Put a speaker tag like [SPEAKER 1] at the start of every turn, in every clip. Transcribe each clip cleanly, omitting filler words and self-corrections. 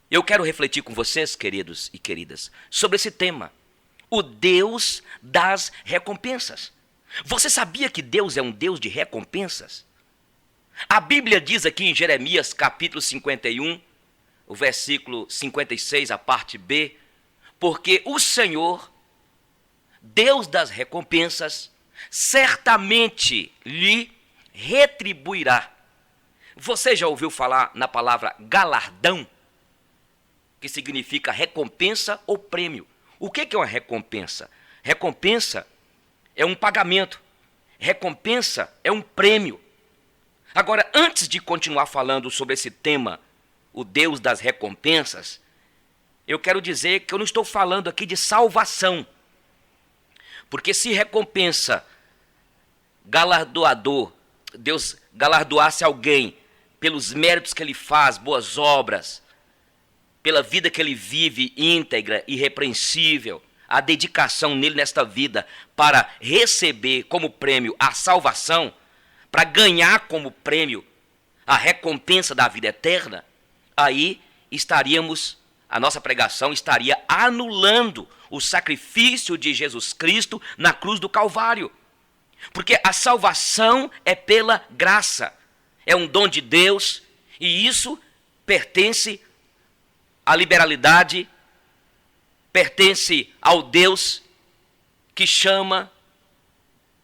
[SPEAKER 1] Eu quero refletir com vocês, queridos e queridas, sobre esse tema, o Deus das recompensas. Você sabia que Deus é um Deus de recompensas? A Bíblia diz aqui em Jeremias capítulo 51, o versículo 56, a parte B, porque o Senhor, Deus das recompensas, certamente lhe retribuirá. Você já ouviu falar na palavra galardão? Que significa recompensa ou prêmio. O que é uma recompensa? Recompensa é um pagamento. Recompensa é um prêmio. Agora, antes de continuar falando sobre esse tema, o Deus das recompensas, eu quero dizer que eu não estou falando aqui de salvação. Porque se recompensa, galardoador, Deus galardoasse alguém pelos méritos que ele faz, boas obras, pela vida que ele vive íntegra, irrepreensível, a dedicação nele nesta vida para receber como prêmio a salvação, para ganhar como prêmio a recompensa da vida eterna, aí a nossa pregação estaria anulando o sacrifício de Jesus Cristo na cruz do Calvário. Porque a salvação é pela graça, é um dom de Deus, e isso pertence à liberalidade, pertence ao Deus que chama,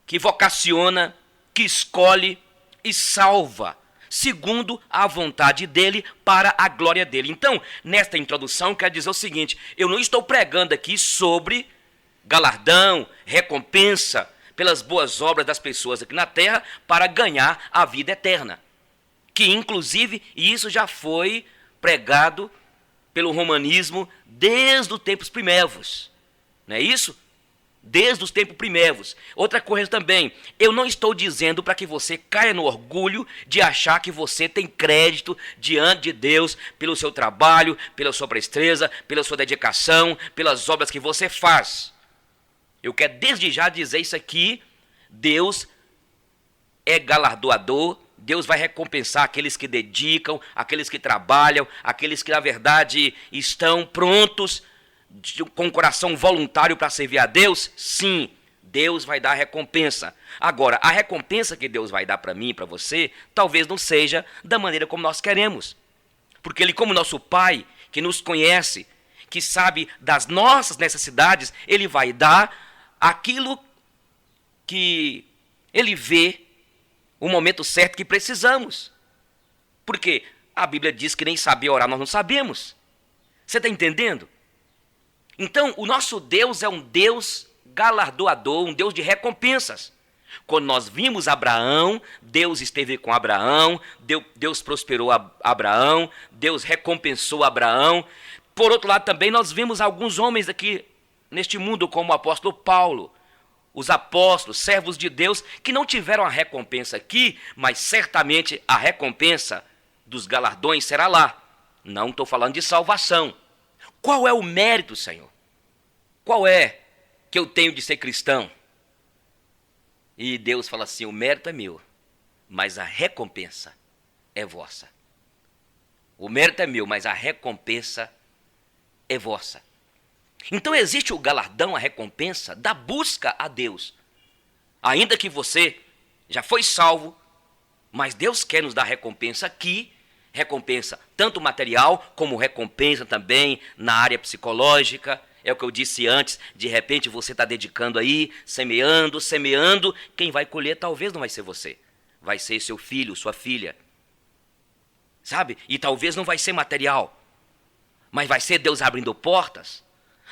[SPEAKER 1] que vocaciona, que escolhe e salva, segundo a vontade dele, para a glória dele. Então, nesta introdução, eu quero dizer o seguinte: eu não estou pregando aqui sobre galardão, recompensa pelas boas obras das pessoas aqui na terra para ganhar a vida eterna. Que inclusive isso já foi pregado pelo romanismo desde os tempos primérvos. Não é isso? Desde os tempos primérvos. Outra coisa também, eu não estou dizendo para que você caia no orgulho de achar que você tem crédito diante de Deus pelo seu trabalho, pela sua presteza, pela sua dedicação, pelas obras que você faz. Eu quero desde já dizer isso aqui: Deus é galardoador, Deus vai recompensar aqueles que dedicam, aqueles que trabalham, aqueles que na verdade estão prontos, com o coração voluntário para servir a Deus. Sim, Deus vai dar recompensa. Agora, a recompensa que Deus vai dar para mim e para você, talvez não seja da maneira como nós queremos. Porque Ele, como nosso Pai, que nos conhece, que sabe das nossas necessidades, Ele vai dar aquilo que Ele vê o momento certo que precisamos. Porque a Bíblia diz que nem saber orar nós não sabemos. Você está entendendo? Então, o nosso Deus é um Deus galardoador, um Deus de recompensas. Quando nós vimos Abraão, Deus esteve com Abraão, Deus prosperou Abraão, Deus recompensou Abraão. Por outro lado também nós vimos alguns homens aqui neste mundo, como o apóstolo Paulo, os apóstolos, servos de Deus, que não tiveram a recompensa aqui, mas certamente a recompensa dos galardões será lá. Não estou falando de salvação. Qual é o mérito, Senhor? Qual é que eu tenho de ser cristão? E Deus fala assim: o mérito é meu, mas a recompensa é vossa. O mérito é meu, mas a recompensa é vossa. Então existe o galardão, a recompensa da busca a Deus. Ainda que você já foi salvo, mas Deus quer nos dar recompensa aqui, recompensa tanto material, como recompensa também na área psicológica. É o que eu disse antes, de repente você está dedicando aí, semeando, quem vai colher talvez não vai ser você, vai ser seu filho, sua filha. Sabe? E talvez não vai ser material, mas vai ser Deus abrindo portas,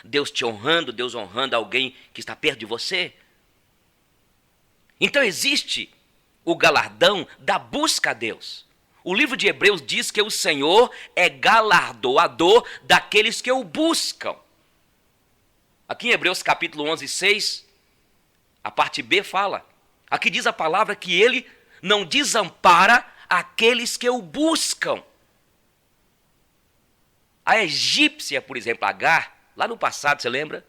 [SPEAKER 1] Deus te honrando, Deus honrando alguém que está perto de você. Então existe o galardão da busca a Deus. O livro de Hebreus diz que o Senhor é galardoador daqueles que o buscam. Aqui em Hebreus capítulo 11, 6, a parte B fala. Aqui diz a palavra que ele não desampara aqueles que o buscam. A egípcia, por exemplo, Agar, lá no passado, você lembra?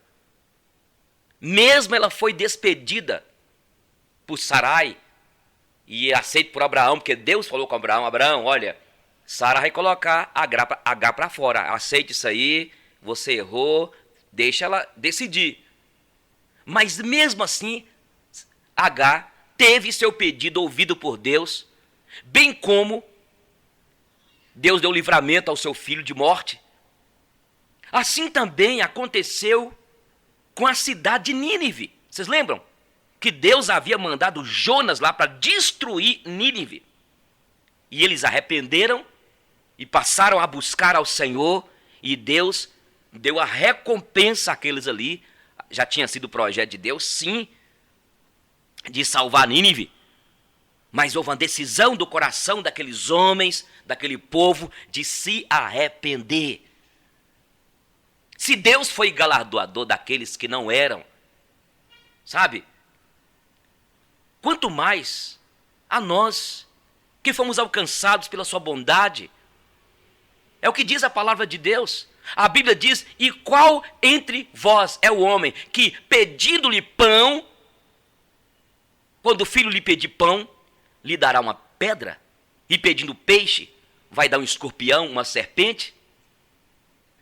[SPEAKER 1] Mesmo ela foi despedida por Sarai e aceita por Abraão, porque Deus falou com Abraão: Abraão, olha, Sara vai colocar H para fora. Aceite isso aí, você errou, deixa ela decidir. Mas mesmo assim, H teve seu pedido ouvido por Deus, bem como Deus deu livramento ao seu filho de morte. Assim também aconteceu com a cidade de Nínive. Vocês lembram? Que Deus havia mandado Jonas lá para destruir Nínive. E eles arrependeram e passaram a buscar ao Senhor. E Deus deu a recompensa àqueles ali. Já tinha sido o projeto de Deus, sim, de salvar Nínive. Mas houve uma decisão do coração daqueles homens, daquele povo, de se arrepender. Se Deus foi galardoador daqueles que não eram, sabe? Quanto mais a nós, que fomos alcançados pela sua bondade. É o que diz a palavra de Deus. A Bíblia diz: e qual entre vós é o homem que, pedindo-lhe pão, quando o filho lhe pedir pão, lhe dará uma pedra? E pedindo peixe, vai dar um escorpião, uma serpente?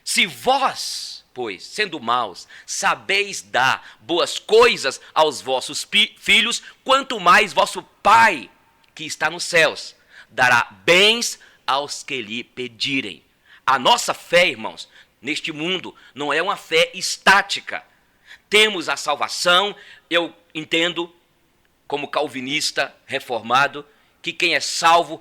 [SPEAKER 1] Se vós, pois, sendo maus, sabeis dar boas coisas aos vossos filhos, quanto mais vosso Pai, que está nos céus, dará bens aos que lhe pedirem. A nossa fé, irmãos, neste mundo, não é uma fé estática. Temos a salvação, eu entendo, como calvinista reformado, que quem é salvo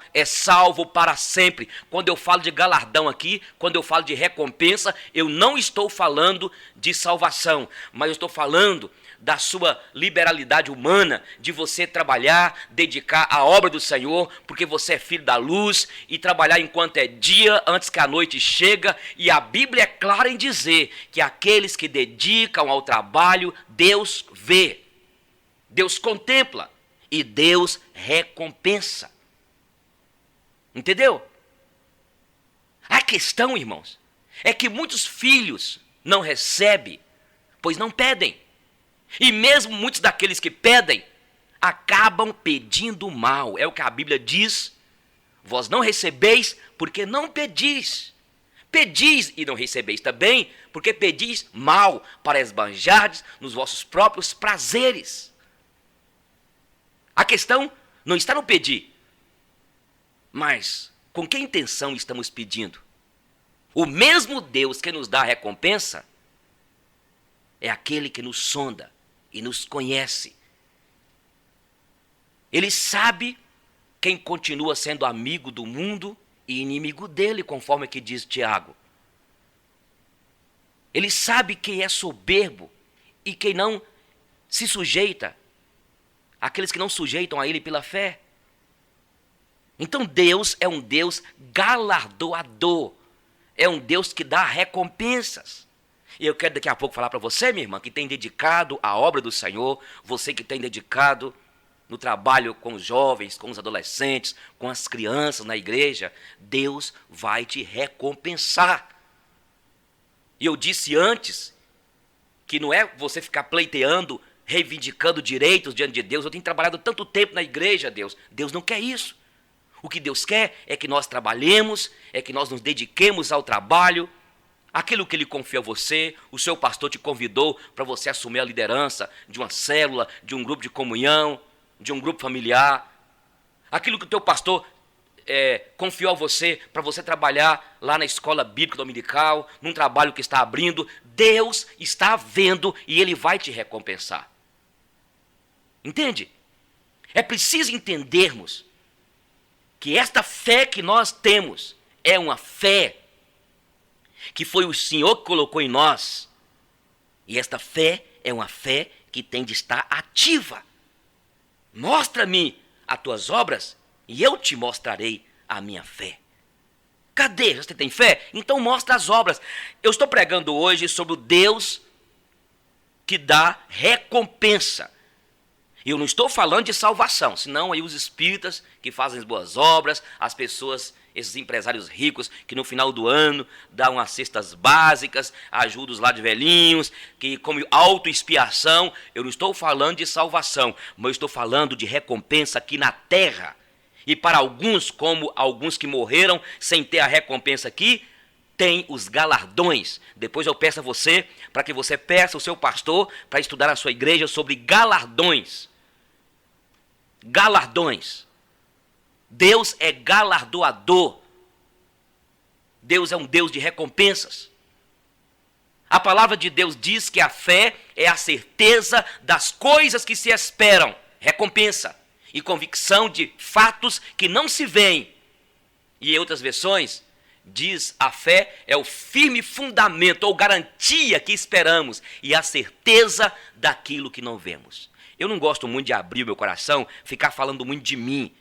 [SPEAKER 1] para sempre. Quando eu falo de galardão aqui, quando eu falo de recompensa, eu não estou falando de salvação, mas eu estou falando da sua liberalidade humana, de você trabalhar, dedicar a obra do Senhor, porque você é filho da luz, e trabalhar enquanto é dia, antes que a noite chega. E a Bíblia é clara em dizer que aqueles que dedicam ao trabalho, Deus vê, Deus contempla e Deus recompensa. Entendeu? A questão, irmãos, é que muitos filhos não recebem, pois não pedem. E mesmo muitos daqueles que pedem, acabam pedindo mal. É o que a Bíblia diz: vós não recebeis porque não pedis. Pedis e não recebeis também, porque pedis mal, para esbanjardes nos vossos próprios prazeres. A questão não está no pedir, mas com que intenção estamos pedindo? O mesmo Deus que nos dá a recompensa é aquele que nos sonda e nos conhece. Ele sabe quem continua sendo amigo do mundo e inimigo dele, conforme que diz Tiago. Ele sabe quem é soberbo e quem não se sujeita, aqueles que não sujeitam a ele pela fé. Então Deus é um Deus galardoador, é um Deus que dá recompensas. E eu quero daqui a pouco falar para você, minha irmã, que tem dedicado à obra do Senhor, você que tem dedicado no trabalho com os jovens, com os adolescentes, com as crianças na igreja, Deus vai te recompensar. E eu disse antes que não é você ficar pleiteando, reivindicando direitos diante de Deus. Eu tenho trabalhado tanto tempo na igreja, Deus não quer isso. O que Deus quer é que nós trabalhemos, é que nós nos dediquemos ao trabalho. Aquilo que Ele confiou a você, o seu pastor te convidou para você assumir a liderança de uma célula, de um grupo de comunhão, de um grupo familiar. Aquilo que o teu pastor confiou a você para você trabalhar lá na escola bíblica dominical, num trabalho que está abrindo. Deus está vendo e Ele vai te recompensar. Entende? É preciso entendermos que esta fé que nós temos é uma fé que foi o Senhor que colocou em nós. E esta fé é uma fé que tem de estar ativa. Mostra-me as tuas obras e eu te mostrarei a minha fé. Cadê? Você tem fé? Então mostra as obras. Eu estou pregando hoje sobre o Deus que dá recompensa. E eu não estou falando de salvação, senão aí os espíritas que fazem as boas obras, as pessoas, esses empresários ricos que no final do ano dão as cestas básicas, ajudam os lá de velhinhos, que como autoexpiação. Eu não estou falando de salvação, mas eu estou falando de recompensa aqui na terra. E para alguns, como alguns que morreram sem ter a recompensa aqui, tem os galardões. Depois eu peço a você, para que você peça ao seu pastor para estudar na sua igreja sobre galardões. Galardões. Deus é galardoador. Deus é um Deus de recompensas. A palavra de Deus diz que a fé é a certeza das coisas que se esperam, recompensa, e convicção de fatos que não se veem. E em outras versões, diz a fé é o firme fundamento ou garantia que esperamos e a certeza daquilo que não vemos. Eu não gosto muito de abrir o meu coração, ficar falando muito de mim,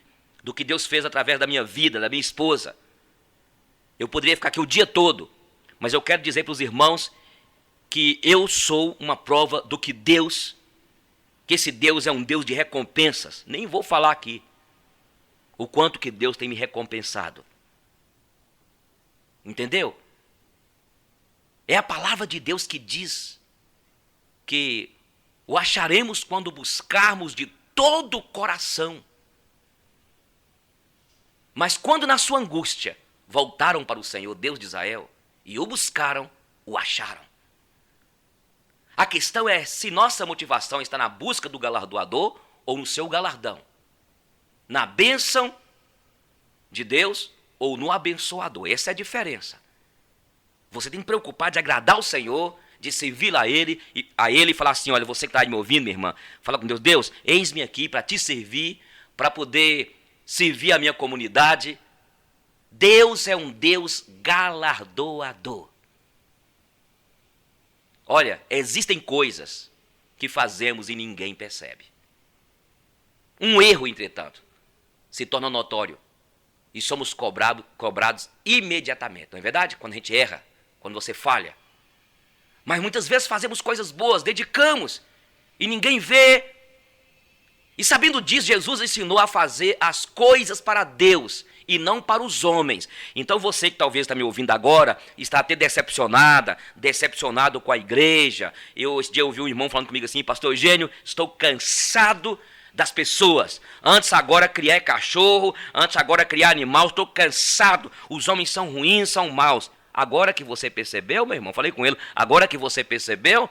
[SPEAKER 1] do que Deus fez através da minha vida, da minha esposa. Eu poderia ficar aqui o dia todo, mas eu quero dizer para os irmãos que eu sou uma prova do que esse Deus é um Deus de recompensas. Nem vou falar aqui o quanto que Deus tem me recompensado. Entendeu? É a palavra de Deus que diz que o acharemos quando buscarmos de todo o coração. Mas quando na sua angústia voltaram para o Senhor, Deus de Israel, e o buscaram, o acharam. A questão é se nossa motivação está na busca do galardoador ou no seu galardão. Na bênção de Deus ou no abençoador. Essa é a diferença. Você tem que preocupar de agradar o Senhor, de servir a Ele e falar assim, olha, você que está me ouvindo, minha irmã, fala com Deus, Deus, eis-me aqui para te servir, para poder servir a minha comunidade. Deus é um Deus galardoador. Olha, existem coisas que fazemos e ninguém percebe. Um erro, entretanto, se torna notório e somos cobrados imediatamente. Não é verdade? Quando a gente erra, quando você falha. Mas muitas vezes fazemos coisas boas, dedicamos e ninguém vê. E sabendo disso, Jesus ensinou a fazer as coisas para Deus e não para os homens. Então você que talvez está me ouvindo agora, está até decepcionado com a igreja. Esse dia eu ouvi um irmão falando comigo assim, pastor Eugênio, estou cansado das pessoas. Antes agora criar cachorro, antes agora criar animal, estou cansado. Os homens são ruins, são maus. Agora que você percebeu, meu irmão, falei com ele, agora que você percebeu,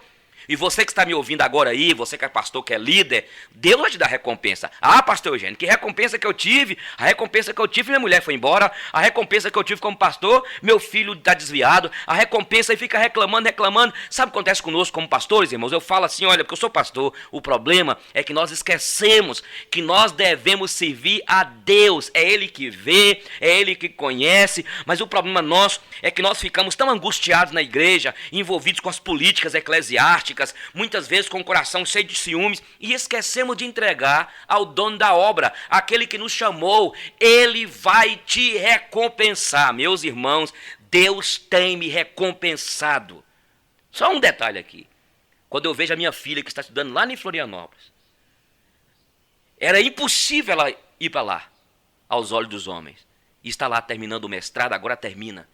[SPEAKER 1] e você que está me ouvindo agora aí, você que é pastor, que é líder, Deus vai te dar recompensa. Ah, pastor Eugênio, que recompensa que eu tive? A recompensa que eu tive, minha mulher foi embora. A recompensa que eu tive como pastor, meu filho está desviado. A recompensa e fica reclamando. Sabe o que acontece conosco como pastores, irmãos? Eu falo assim, olha, porque eu sou pastor, o problema é que nós esquecemos que nós devemos servir a Deus. É Ele que vê, é Ele que conhece, mas o problema nosso é que nós ficamos tão angustiados na igreja, envolvidos com as políticas eclesiásticas, muitas vezes com o coração cheio de ciúmes, e esquecemos de entregar ao dono da obra, aquele que nos chamou. Ele vai te recompensar. Meus irmãos, Deus tem me recompensado. Só um detalhe aqui. Quando eu vejo a minha filha que está estudando lá em Florianópolis, era impossível ela ir para lá, aos olhos dos homens. E está lá terminando o mestrado, agora termina.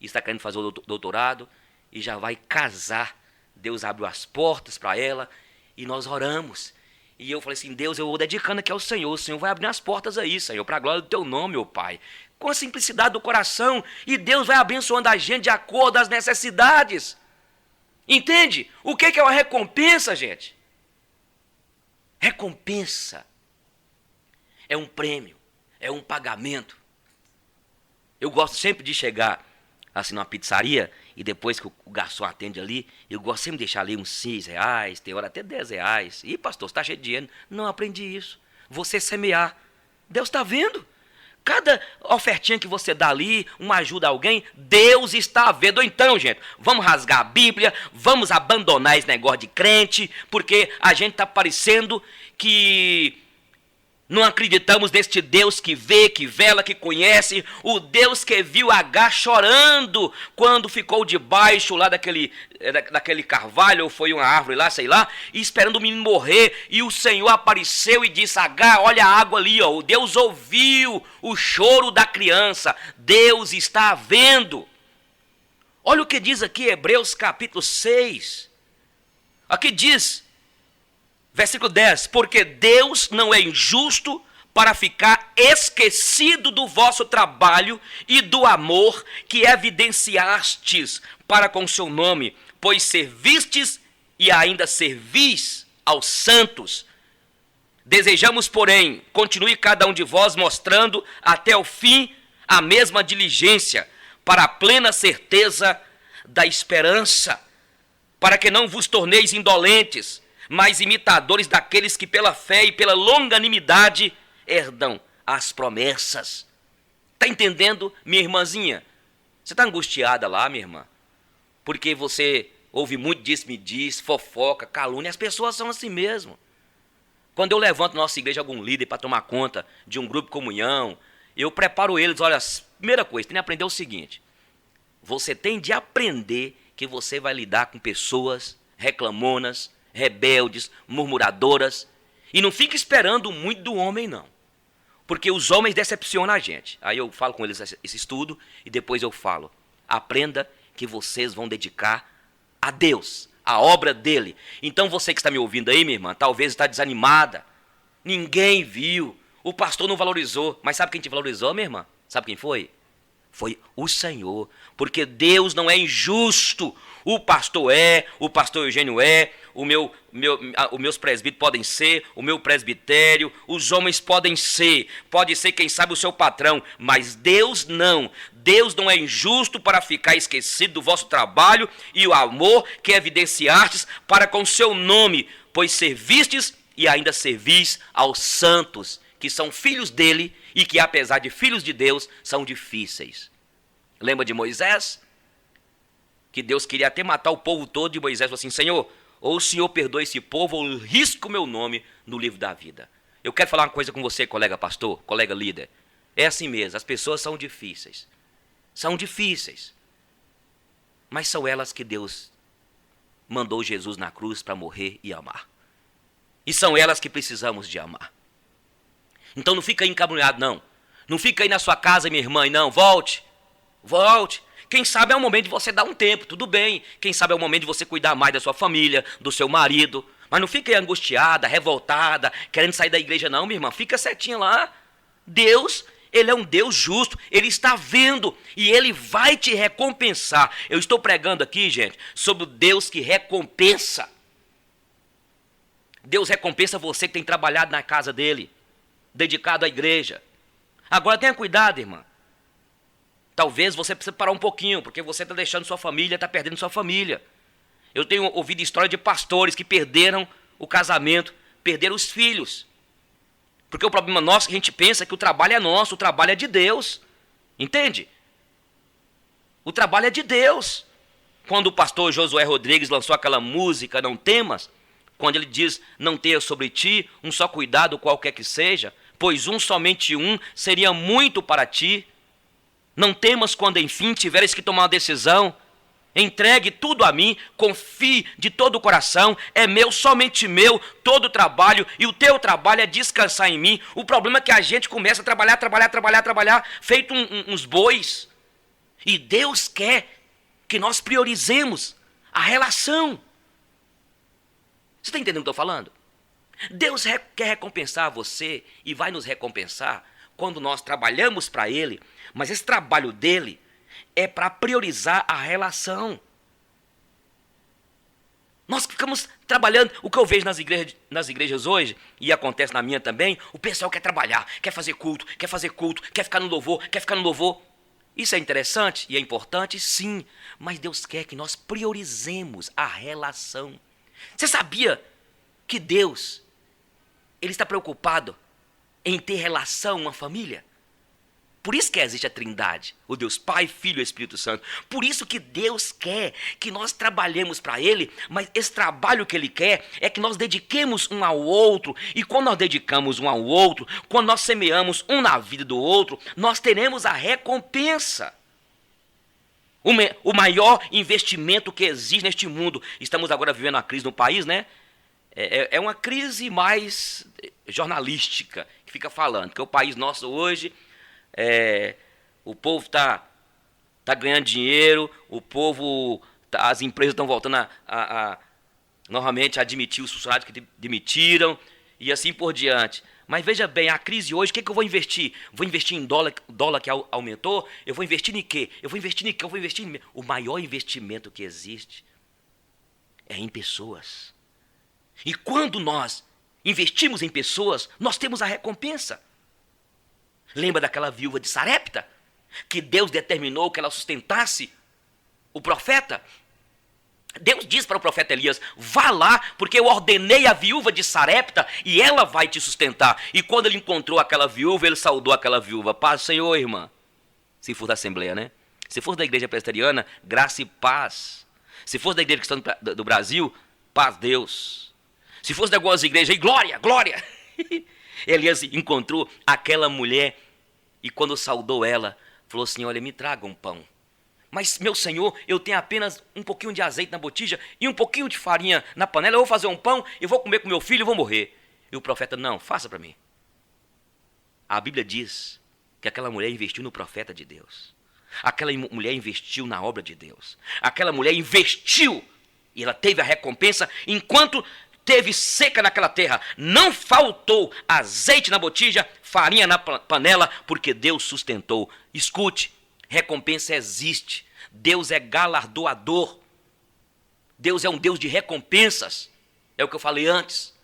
[SPEAKER 1] E está querendo fazer o doutorado e já vai casar. Deus abriu as portas para ela e nós oramos. E eu falei assim, Deus, eu vou dedicando aqui ao Senhor. O Senhor vai abrir as portas aí, Senhor, para a glória do Teu nome, meu Pai. Com a simplicidade do coração. E Deus vai abençoando a gente de acordo às necessidades. Entende? O que é uma recompensa, gente? Recompensa é um prêmio, é um pagamento. Eu gosto sempre de chegar assim numa pizzaria e depois que o garçom atende ali, eu gosto sempre de deixar ali uns R$6, tem hora até R$10. Ih, pastor, você está cheio de dinheiro. Não, aprendi isso. Você semear. Deus está vendo. Cada ofertinha que você dá ali, uma ajuda a alguém, Deus está vendo. Então, gente, vamos rasgar a Bíblia, vamos abandonar esse negócio de crente, porque a gente está parecendo que não acreditamos neste Deus que vê, que vela, que conhece, o Deus que viu Agar chorando quando ficou debaixo lá daquele carvalho, ou foi uma árvore lá, sei lá, e esperando o menino morrer, e o Senhor apareceu e disse, Agar, olha a água ali, ó. Deus ouviu o choro da criança, Deus está vendo. Olha o que diz aqui, Hebreus capítulo 6, aqui diz, versículo 10, porque Deus não é injusto para ficar esquecido do vosso trabalho e do amor que evidenciastes para com seu nome, pois servistes e ainda servis aos santos. Desejamos, porém, continue cada um de vós mostrando até o fim a mesma diligência, para a plena certeza da esperança, para que não vos torneis indolentes, mas imitadores daqueles que pela fé e pela longanimidade herdam as promessas. Está entendendo, minha irmãzinha? Você está angustiada lá, minha irmã? Porque você ouve muito me diz, fofoca, calúnia. As pessoas são assim mesmo. Quando eu levanto na nossa igreja algum líder para tomar conta de um grupo de comunhão, eu preparo eles. Olha, a primeira coisa, tem que aprender o seguinte: você tem de aprender que você vai lidar com pessoas reclamonas, rebeldes, murmuradoras, e não fica esperando muito do homem, não, porque os homens decepcionam a gente. Aí eu falo com eles esse estudo e depois eu falo: aprenda que vocês vão dedicar a Deus, a obra dele. Então você que está me ouvindo aí, minha irmã, talvez está desanimada, ninguém viu, o pastor não valorizou, mas sabe quem te valorizou, minha irmã? Sabe quem foi? Foi o Senhor, porque Deus não é injusto. O pastor Eugênio os meus presbíteros podem ser, o meu presbitério, os homens podem ser, pode ser quem sabe o seu patrão, mas Deus não. Deus não é injusto para ficar esquecido do vosso trabalho e o amor que evidenciastes para com seu nome, pois servistes e ainda servis aos santos, que são filhos dele e que, apesar de filhos de Deus, são difíceis. Lembra de Moisés? Que Deus queria até matar o povo todo, e Moisés falou assim: Senhor, ou o Senhor perdoa esse povo, ou risca o meu nome no livro da vida. Eu quero falar uma coisa com você, colega pastor, colega líder. É assim mesmo, as pessoas são difíceis. São difíceis. Mas são elas que Deus mandou Jesus na cruz para morrer e amar. E são elas que precisamos de amar. Então não fica aí encabulhado, não. Não fica aí na sua casa, minha irmã, não. Volte. Quem sabe é o momento de você dar um tempo, tudo bem. Quem sabe é o momento de você cuidar mais da sua família, do seu marido. Mas não fica aí angustiada, revoltada, querendo sair da igreja, não, minha irmã. Fica certinha lá. Deus, Ele é um Deus justo. Ele está vendo e Ele vai te recompensar. Eu estou pregando aqui, gente, sobre o Deus que recompensa. Deus recompensa você que tem trabalhado na casa dEle, dedicado à igreja. Agora tenha cuidado, irmã. Talvez você precise parar um pouquinho, porque você está deixando sua família, está perdendo sua família. Eu tenho ouvido história de pastores que perderam o casamento, perderam os filhos. Porque o problema nosso é que a gente pensa que o trabalho é nosso, o trabalho é de Deus. Entende? O trabalho é de Deus. Quando o pastor Josué Rodrigues lançou aquela música, Não Temas, quando ele diz: não tenha sobre ti um só cuidado qualquer que seja, pois somente um seria muito para ti. Não temas quando enfim tiveres que tomar uma decisão. Entregue tudo a mim, confie de todo o coração. É meu, somente meu, todo o trabalho, e o teu trabalho é descansar em mim. O problema é que a gente começa a trabalhar, feito uns bois. E Deus quer que nós priorizemos a relação. Você está entendendo o que eu estou falando? Deus quer recompensar você e vai nos recompensar quando nós trabalhamos para Ele, mas esse trabalho dele é para priorizar a relação. Nós ficamos trabalhando, o que eu vejo nas igrejas hoje, e acontece na minha também, o pessoal quer trabalhar, quer fazer culto, quer ficar no louvor. Isso é interessante e é importante, sim, mas Deus quer que nós priorizemos a relação. Você sabia que Deus, Ele está preocupado em ter relação, uma família? Por isso que existe a Trindade, o Deus Pai, Filho e Espírito Santo. Por isso que Deus quer que nós trabalhemos para Ele, mas esse trabalho que Ele quer é que nós dediquemos um ao outro. E quando nós dedicamos um ao outro, quando nós semeamos um na vida do outro, nós teremos a recompensa. O maior investimento que existe neste mundo. Estamos agora vivendo uma crise no país, né? É uma crise mais jornalística que fica falando, porque o país nosso hoje... o povo está ganhando dinheiro, as empresas estão voltando novamente a admitir os funcionários que demitiram, e assim por diante. Mas veja bem, a crise hoje, o que eu vou investir? Vou investir em dólar, o dólar que aumentou? Eu vou investir em quê? Eu vou investir em quê? Eu vou investir em... O maior investimento que existe é em pessoas. E quando nós investimos em pessoas, nós temos a recompensa. Lembra daquela viúva de Sarepta? Que Deus determinou que ela sustentasse o profeta? Deus diz para o profeta Elias, vá lá, porque eu ordenei a viúva de Sarepta e ela vai te sustentar. E quando ele encontrou aquela viúva, ele saudou aquela viúva. Paz, Senhor, irmã. Se for da Assembleia, né? Se for da Igreja Presbiteriana, graça e paz. Se for da Igreja Cristã do Brasil, paz, Deus. Se fosse de algumas igrejas aí, glória, glória. Elias encontrou aquela mulher e quando saudou ela, falou assim, olha, me traga um pão. Mas, meu senhor, eu tenho apenas um pouquinho de azeite na botija e um pouquinho de farinha na panela. Eu vou fazer um pão, eu vou comer com meu filho e vou morrer. E o profeta, não, faça para mim. A Bíblia diz que aquela mulher investiu no profeta de Deus. Aquela mulher investiu na obra de Deus. Aquela mulher investiu e ela teve a recompensa enquanto teve seca naquela terra. Não faltou azeite na botija, farinha na panela, porque Deus sustentou. Escute. Recompensa existe. Deus é galardoador. Deus é um Deus de recompensas. É o que eu falei antes.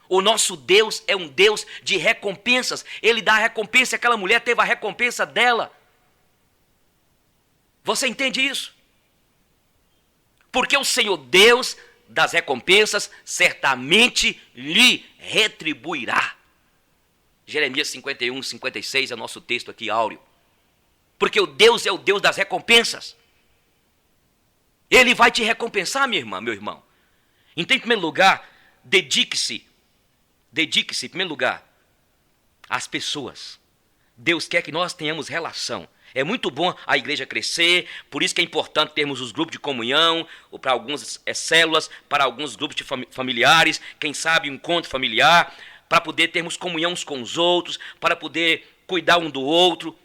[SPEAKER 1] O nosso Deus é um Deus de recompensas. Ele dá a recompensa. Aquela mulher teve a recompensa dela. Você entende isso? Porque o Senhor Deus das recompensas certamente lhe retribuirá. Jeremias 51, 56 é o nosso texto aqui áureo. Porque o Deus é o Deus das recompensas. Ele vai te recompensar, minha irmã, meu irmão. Então, em primeiro lugar, dedique-se, em primeiro lugar, às pessoas. Deus quer que nós tenhamos relação. É muito bom a igreja crescer, por isso que é importante termos os grupos de comunhão, ou para algumas células, para alguns grupos de familiares, quem sabe um encontro familiar, para poder termos comunhão uns com os outros, para poder cuidar um do outro.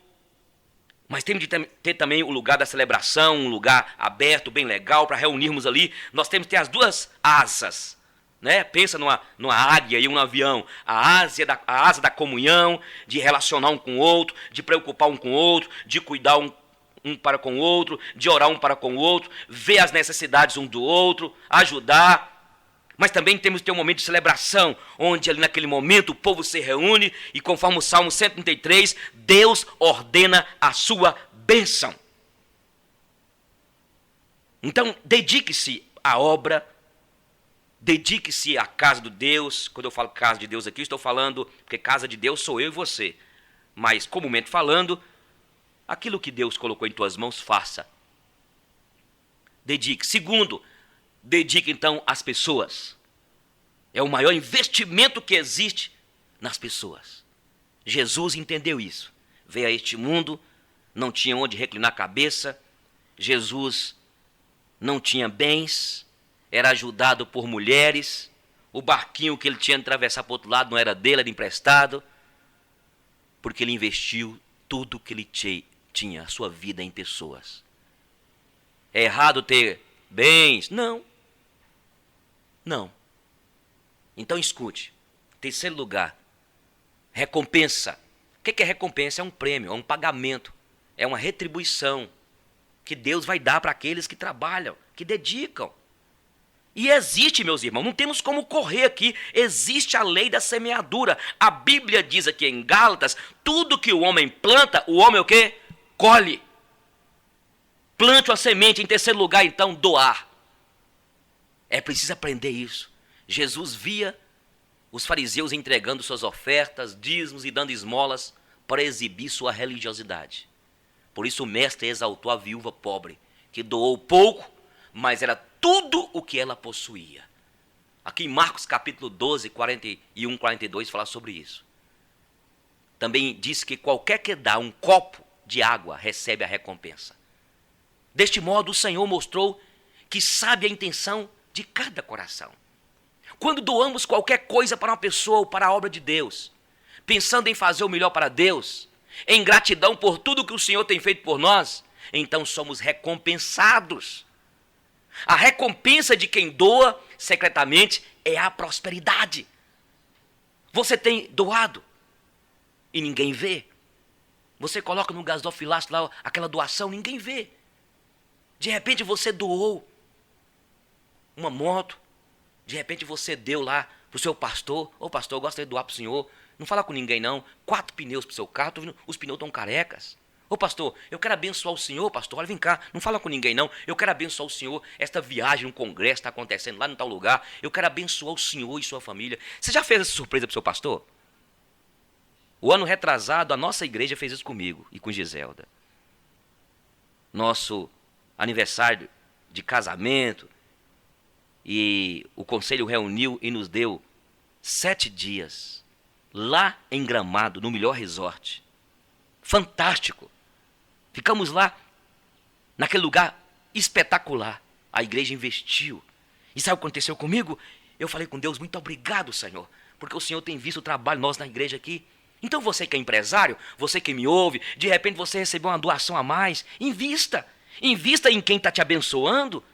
[SPEAKER 1] Mas temos de ter também o lugar da celebração, um lugar aberto, bem legal, para reunirmos ali. Nós temos que ter as duas asas, né? Pensa numa águia e um avião. A asa da comunhão, de relacionar um com o outro, de preocupar um com o outro, de cuidar um para com o outro, de orar um para com o outro, ver as necessidades um do outro, ajudar. Mas também temos que ter um momento de celebração, onde ali naquele momento o povo se reúne e conforme o Salmo 133, Deus ordena a sua bênção. Então, dedique-se à obra, dedique-se à casa de Deus. Quando eu falo casa de Deus aqui, estou falando, porque casa de Deus sou eu e você. Mas, comumente falando, aquilo que Deus colocou em tuas mãos, faça. Dedique. Segundo, dedique então às pessoas. É o maior investimento que existe nas pessoas. Jesus entendeu isso. Veio a este mundo, não tinha onde reclinar a cabeça. Jesus não tinha bens, era ajudado por mulheres. O barquinho que ele tinha de atravessar para o outro lado não era dele, era emprestado. Porque ele investiu tudo que ele tinha, a sua vida em pessoas. É errado ter bens? Não. Não. Então escute. Terceiro lugar, recompensa. O que é recompensa? É um prêmio, é um pagamento, é uma retribuição que Deus vai dar para aqueles que trabalham, que dedicam. E existe, meus irmãos, não temos como correr aqui, existe a lei da semeadura. A Bíblia diz aqui em Gálatas, tudo que o homem planta, o homem o quê? Colhe. Plante uma semente. Em terceiro lugar, então, doar. É preciso aprender isso. Jesus via os fariseus entregando suas ofertas, dízimos e dando esmolas para exibir sua religiosidade. Por isso o mestre exaltou a viúva pobre, que doou pouco, mas era tudo o que ela possuía. Aqui em Marcos capítulo 12, 41, 42, fala sobre isso. Também diz que qualquer que dá um copo de água recebe a recompensa. Deste modo o Senhor mostrou que sabe a intenção de cada coração. Quando doamos qualquer coisa para uma pessoa ou para a obra de Deus, pensando em fazer o melhor para Deus, em gratidão por tudo que o Senhor tem feito por nós, então somos recompensados. A recompensa de quem doa secretamente é a prosperidade. Você tem doado e ninguém vê. Você coloca no gasofilácio lá aquela doação, ninguém vê. De repente você doou uma moto. De repente você deu lá para o seu pastor. Ô pastor, eu gostaria de doar para o senhor. Não fala com ninguém não. 4 pneus para o seu carro. Tô vendo, os pneus estão carecas. Ô pastor, eu quero abençoar o senhor, pastor. Olha, vem cá, não fala com ninguém não. Eu quero abençoar o senhor. Esta viagem, um congresso está acontecendo lá no tal lugar. Eu quero abençoar o senhor e sua família. Você já fez essa surpresa para o seu pastor? O ano retrasado, a nossa igreja fez isso comigo e com Giselda. Nosso aniversário de casamento. E o conselho reuniu e nos deu 7 dias. Lá em Gramado, no melhor resort. Fantástico. Ficamos lá, naquele lugar espetacular. A igreja investiu. E sabe o que aconteceu comigo? Eu falei com Deus, muito obrigado, Senhor, porque o Senhor tem visto o trabalho nosso na igreja aqui. Então você que é empresário, você que me ouve, de repente você recebeu uma doação a mais, invista. Invista em quem está te abençoando.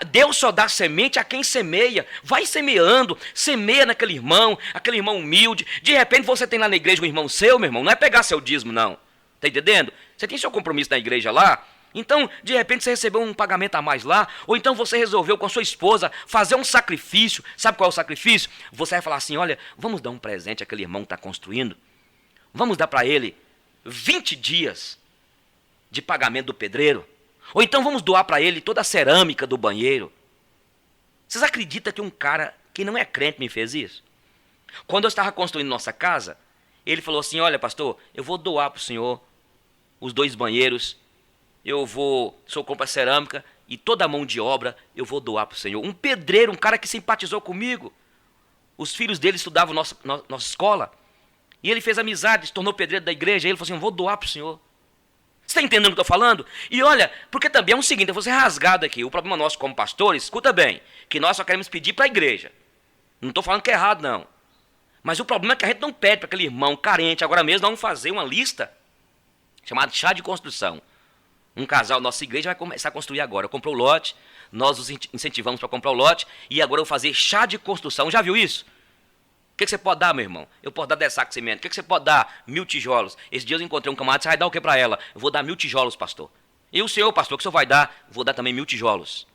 [SPEAKER 1] Deus só dá semente a quem semeia. Vai semeando, semeia naquele irmão, aquele irmão humilde. De repente você tem lá na igreja um irmão seu, meu irmão, não é pegar seu dízimo, não. Está entendendo? Você tem seu compromisso na igreja lá. Então, de repente você recebeu um pagamento a mais lá. Ou então você resolveu com a sua esposa fazer um sacrifício. Sabe qual é o sacrifício? Você vai falar assim, olha, vamos dar um presente àquele irmão que está construindo. Vamos dar para ele 20 dias de pagamento do pedreiro. Ou então vamos doar para ele toda a cerâmica do banheiro. Vocês acreditam que um cara que não é crente me fez isso? Quando eu estava construindo nossa casa, ele falou assim, olha pastor, eu vou doar para o senhor os 2 banheiros, o senhor compra cerâmica e toda a mão de obra eu vou doar para o senhor. Um pedreiro, um cara que simpatizou comigo. Os filhos dele estudavam nossa escola. E ele fez amizade, se tornou pedreiro da igreja. E ele falou assim, eu vou doar para o senhor. Você está entendendo o que eu estou falando? E olha, porque também é o seguinte, eu vou ser rasgado aqui. O problema nosso como pastores, escuta bem, que nós só queremos pedir para a igreja. Não estou falando que é errado, não. Mas o problema é que a gente não pede para aquele irmão carente. Agora mesmo nós vamos fazer uma lista chamada chá de construção. Um casal da nossa igreja vai começar a construir agora. Comprou o lote, nós os incentivamos para comprar o lote. E agora eu vou fazer chá de construção. Já viu isso? O que você pode dar, meu irmão? Eu posso dar 10 sacos de cimento. O que você pode dar? 1000 tijolos. Esse dia eu encontrei um camarada, você vai dar o que para ela? Eu vou dar 1000 tijolos, pastor. E o senhor, pastor, o que o senhor vai dar? Vou dar também 1000 tijolos.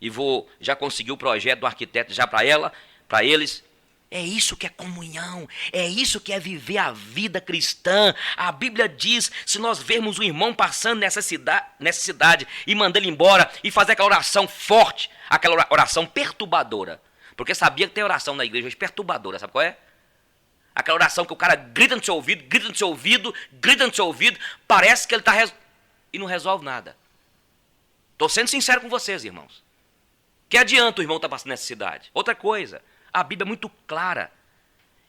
[SPEAKER 1] E já consegui o projeto do arquiteto já para ela, para eles. É isso que é comunhão, é isso que é viver a vida cristã. A Bíblia diz, se nós vermos um irmão passando nessa cidade e mandar ele embora e fazer aquela oração forte, aquela oração perturbadora. Porque sabia que tem oração na igreja hoje perturbadora, sabe qual é? Aquela oração que o cara grita no seu ouvido, grita no seu ouvido, grita no seu ouvido, parece que ele está e não resolve nada. Estou sendo sincero com vocês, irmãos. Que adianta o irmão estar passando nessa cidade? Outra coisa, a Bíblia é muito clara.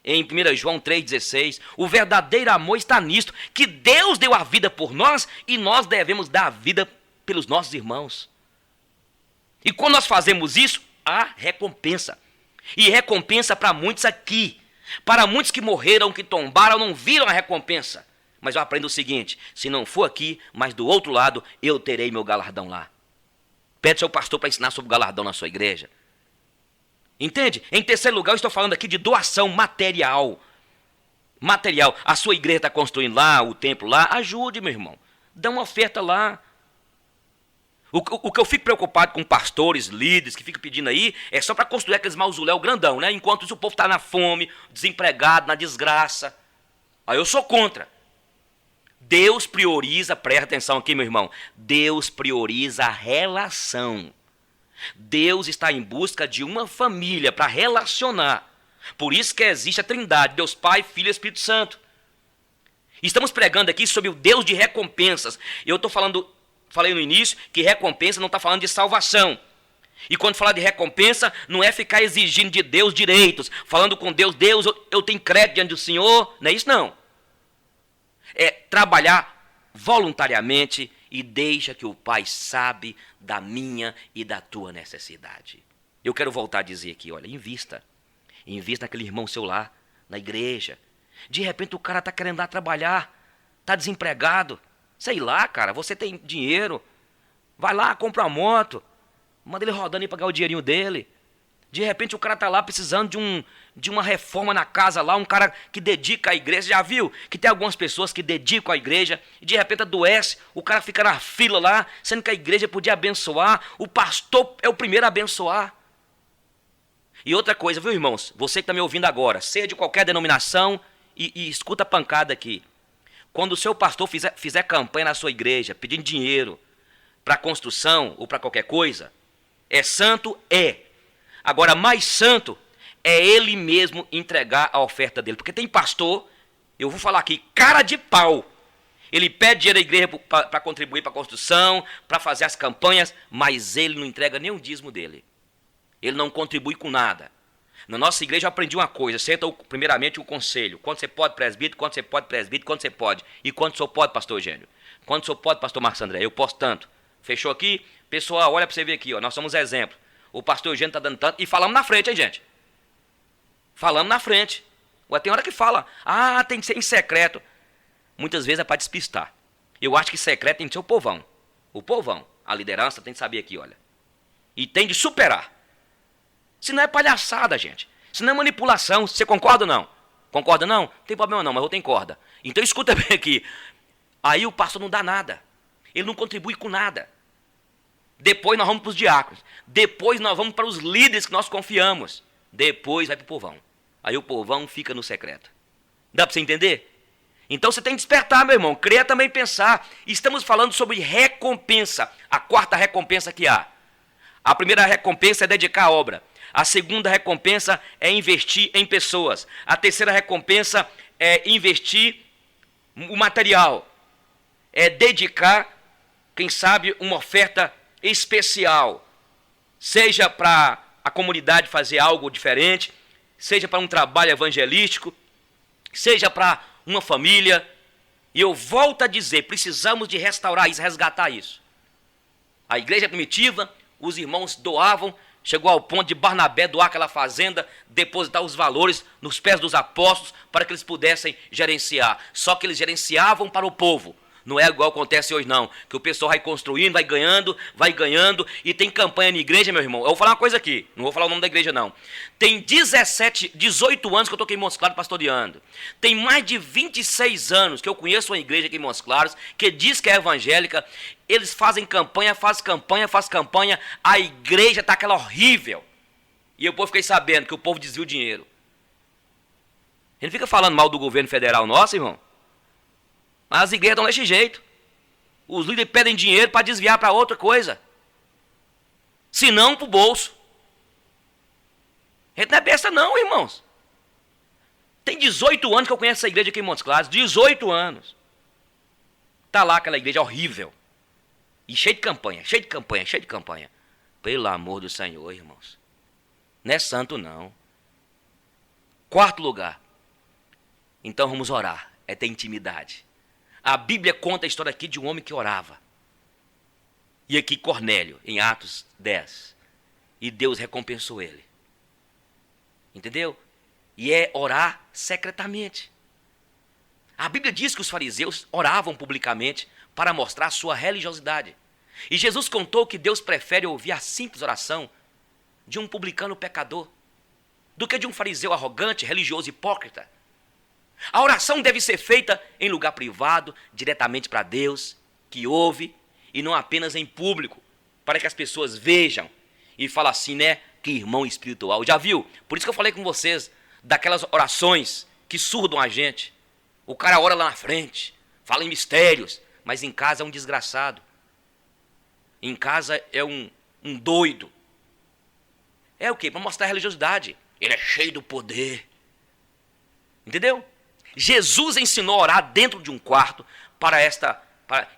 [SPEAKER 1] Em 1 João 3,16, o verdadeiro amor está nisto, que Deus deu a vida por nós e nós devemos dar a vida pelos nossos irmãos. E quando nós fazemos isso, há recompensa. E recompensa para muitos aqui. Para muitos que morreram, que tombaram, não viram a recompensa. Mas eu aprendo o seguinte, se não for aqui, mas do outro lado, eu terei meu galardão lá. Pede seu pastor para ensinar sobre o galardão na sua igreja. Entende? Em terceiro lugar, eu estou falando aqui de doação material. Material. A sua igreja está construindo lá, o templo lá, ajude, meu irmão. Dá uma oferta lá. O que eu fico preocupado com pastores, líderes que ficam pedindo aí, é só para construir aqueles mausoléus grandão, né? Enquanto isso, o povo está na fome, desempregado, na desgraça. Aí eu sou contra. Deus prioriza, presta atenção aqui, meu irmão, Deus prioriza a relação. Deus está em busca de uma família para relacionar. Por isso que existe a Trindade, Deus Pai, Filho e Espírito Santo. Estamos pregando aqui sobre o Deus de recompensas. Eu falei no início que recompensa não está falando de salvação. E quando falar de recompensa, não é ficar exigindo de Deus direitos, falando com Deus, eu tenho crédito diante do Senhor, não é isso não. É trabalhar voluntariamente e deixa que o Pai sabe da minha e da tua necessidade. Eu quero voltar a dizer aqui, olha, invista naquele irmão seu lá, na igreja. De repente o cara está querendo lá trabalhar, está desempregado, sei lá, cara, você tem dinheiro, vai lá, compra uma moto, manda ele rodando aí para ganhar o dinheirinho dele. De repente o cara está lá precisando de uma reforma na casa lá, um cara que dedica à igreja. Já viu que tem algumas pessoas que dedicam à igreja e de repente adoece, o cara fica na fila lá, sendo que a igreja podia abençoar, o pastor é o primeiro a abençoar. E outra coisa, viu, irmãos? Você que está me ouvindo agora, seja de qualquer denominação, e escuta a pancada aqui. Quando o seu pastor fizer campanha na sua igreja, pedindo dinheiro para construção ou para qualquer coisa, é santo? É. Agora, mais santo é ele mesmo entregar a oferta dele. Porque tem pastor, eu vou falar aqui, cara de pau. Ele pede dinheiro à igreja para contribuir para a construção, para fazer as campanhas, mas ele não entrega nem o dízimo dele. Ele não contribui com nada. Na nossa igreja eu aprendi uma coisa, senta primeiramente o conselho. Quanto você pode, presbítero? Quanto você pode, presbítero? Quanto você pode? E quanto o senhor pode, pastor Eugênio? Quanto o senhor pode, pastor Marcos André? Eu posso tanto. Fechou aqui? Pessoal, olha para você ver aqui, ó, nós somos exemplo. O pastor Eugênio está dando tanto, e falamos na frente, hein, gente? Falamos na frente. Ué, tem hora que fala, tem que ser em secreto. Muitas vezes é para despistar. Eu acho que secreto tem que ser o povão. O povão, a liderança tem que saber aqui, olha. E tem de superar. Se não é palhaçada, gente. Se não é manipulação, você concorda ou não? Concorda não? Não tem problema não, mas eu tenho corda. Então escuta bem aqui. Aí o pastor não dá nada. Ele não contribui com nada. Depois nós vamos para os diáconos. Depois nós vamos para os líderes que nós confiamos. Depois vai para o povão. Aí o povão fica no secreto. Dá para você entender? Então você tem que despertar, meu irmão. Crer também pensar. Estamos falando sobre recompensa. A quarta recompensa que há. A primeira recompensa é dedicar a obra. A segunda recompensa é investir em pessoas. A terceira recompensa é investir o material. É dedicar, quem sabe, uma oferta especial. Seja para a comunidade fazer algo diferente, seja para um trabalho evangelístico, seja para uma família. E eu volto a dizer, precisamos de restaurar isso, resgatar isso. A igreja primitiva, os irmãos doavam, chegou ao ponto de Barnabé doar aquela fazenda, depositar os valores nos pés dos apóstolos para que eles pudessem gerenciar. Só que eles gerenciavam para o povo. Não é igual acontece hoje não, que o pessoal vai construindo, vai ganhando, e tem campanha na igreja, meu irmão. Eu vou falar uma coisa aqui, não vou falar o nome da igreja não. Tem 18 anos que eu estou aqui em Montes Claros pastoreando. Tem mais de 26 anos que eu conheço uma igreja aqui em Montes Claros, que diz que é evangélica. Eles fazem campanha, faz campanha, a igreja está aquela horrível. E eu fiquei sabendo que o povo desvia o dinheiro. Ele fica falando mal do governo federal nosso, irmão. Mas as igrejas estão desse jeito. Os líderes pedem dinheiro para desviar para outra coisa. Se não, para o bolso. A gente não é besta não, irmãos. Tem 18 anos que eu conheço essa igreja aqui em Montes Claros. 18 anos. Está lá aquela igreja horrível. E cheio de campanha. Pelo amor do Senhor, irmãos. Não é santo não. Quarto lugar. Então vamos orar. É ter intimidade. A Bíblia conta a história aqui de um homem que orava. E aqui Cornélio, em Atos 10. E Deus recompensou ele. Entendeu? E é orar secretamente. A Bíblia diz que os fariseus oravam publicamente para mostrar sua religiosidade. E Jesus contou que Deus prefere ouvir a simples oração de um publicano pecador do que de um fariseu arrogante, religioso, hipócrita. A oração deve ser feita em lugar privado, diretamente para Deus, que ouve, e não apenas em público, para que as pessoas vejam e falem assim, né? Que irmão espiritual. Já viu? Por isso que eu falei com vocês daquelas orações que surdam a gente. O cara ora lá na frente, fala em mistérios, mas em casa é um desgraçado. Em casa é um doido. É o quê? Para mostrar a religiosidade. Ele é cheio do poder. Entendeu? Jesus ensinou a orar dentro de um quarto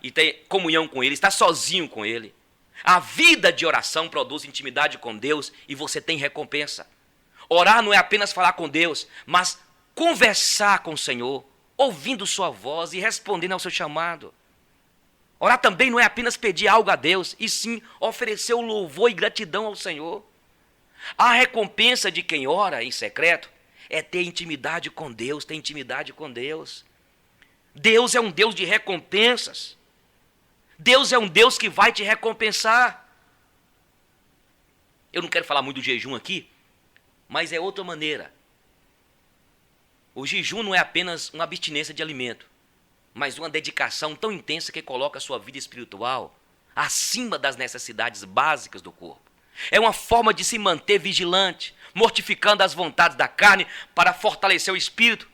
[SPEAKER 1] e ter comunhão com ele, estar sozinho com ele. A vida de oração produz intimidade com Deus e você tem recompensa. Orar não é apenas falar com Deus, mas conversar com o Senhor, ouvindo sua voz e respondendo ao seu chamado. Orar também não é apenas pedir algo a Deus, e sim oferecer o louvor e gratidão ao Senhor. A recompensa de quem ora em secreto é ter intimidade com Deus, ter intimidade com Deus. Deus é um Deus de recompensas. Deus é um Deus que vai te recompensar. Eu não quero falar muito do jejum aqui, mas é outra maneira. O jejum não é apenas uma abstinência de alimento, mas uma dedicação tão intensa que coloca a sua vida espiritual acima das necessidades básicas do corpo. É uma forma de se manter vigilante, mortificando as vontades da carne para fortalecer o espírito.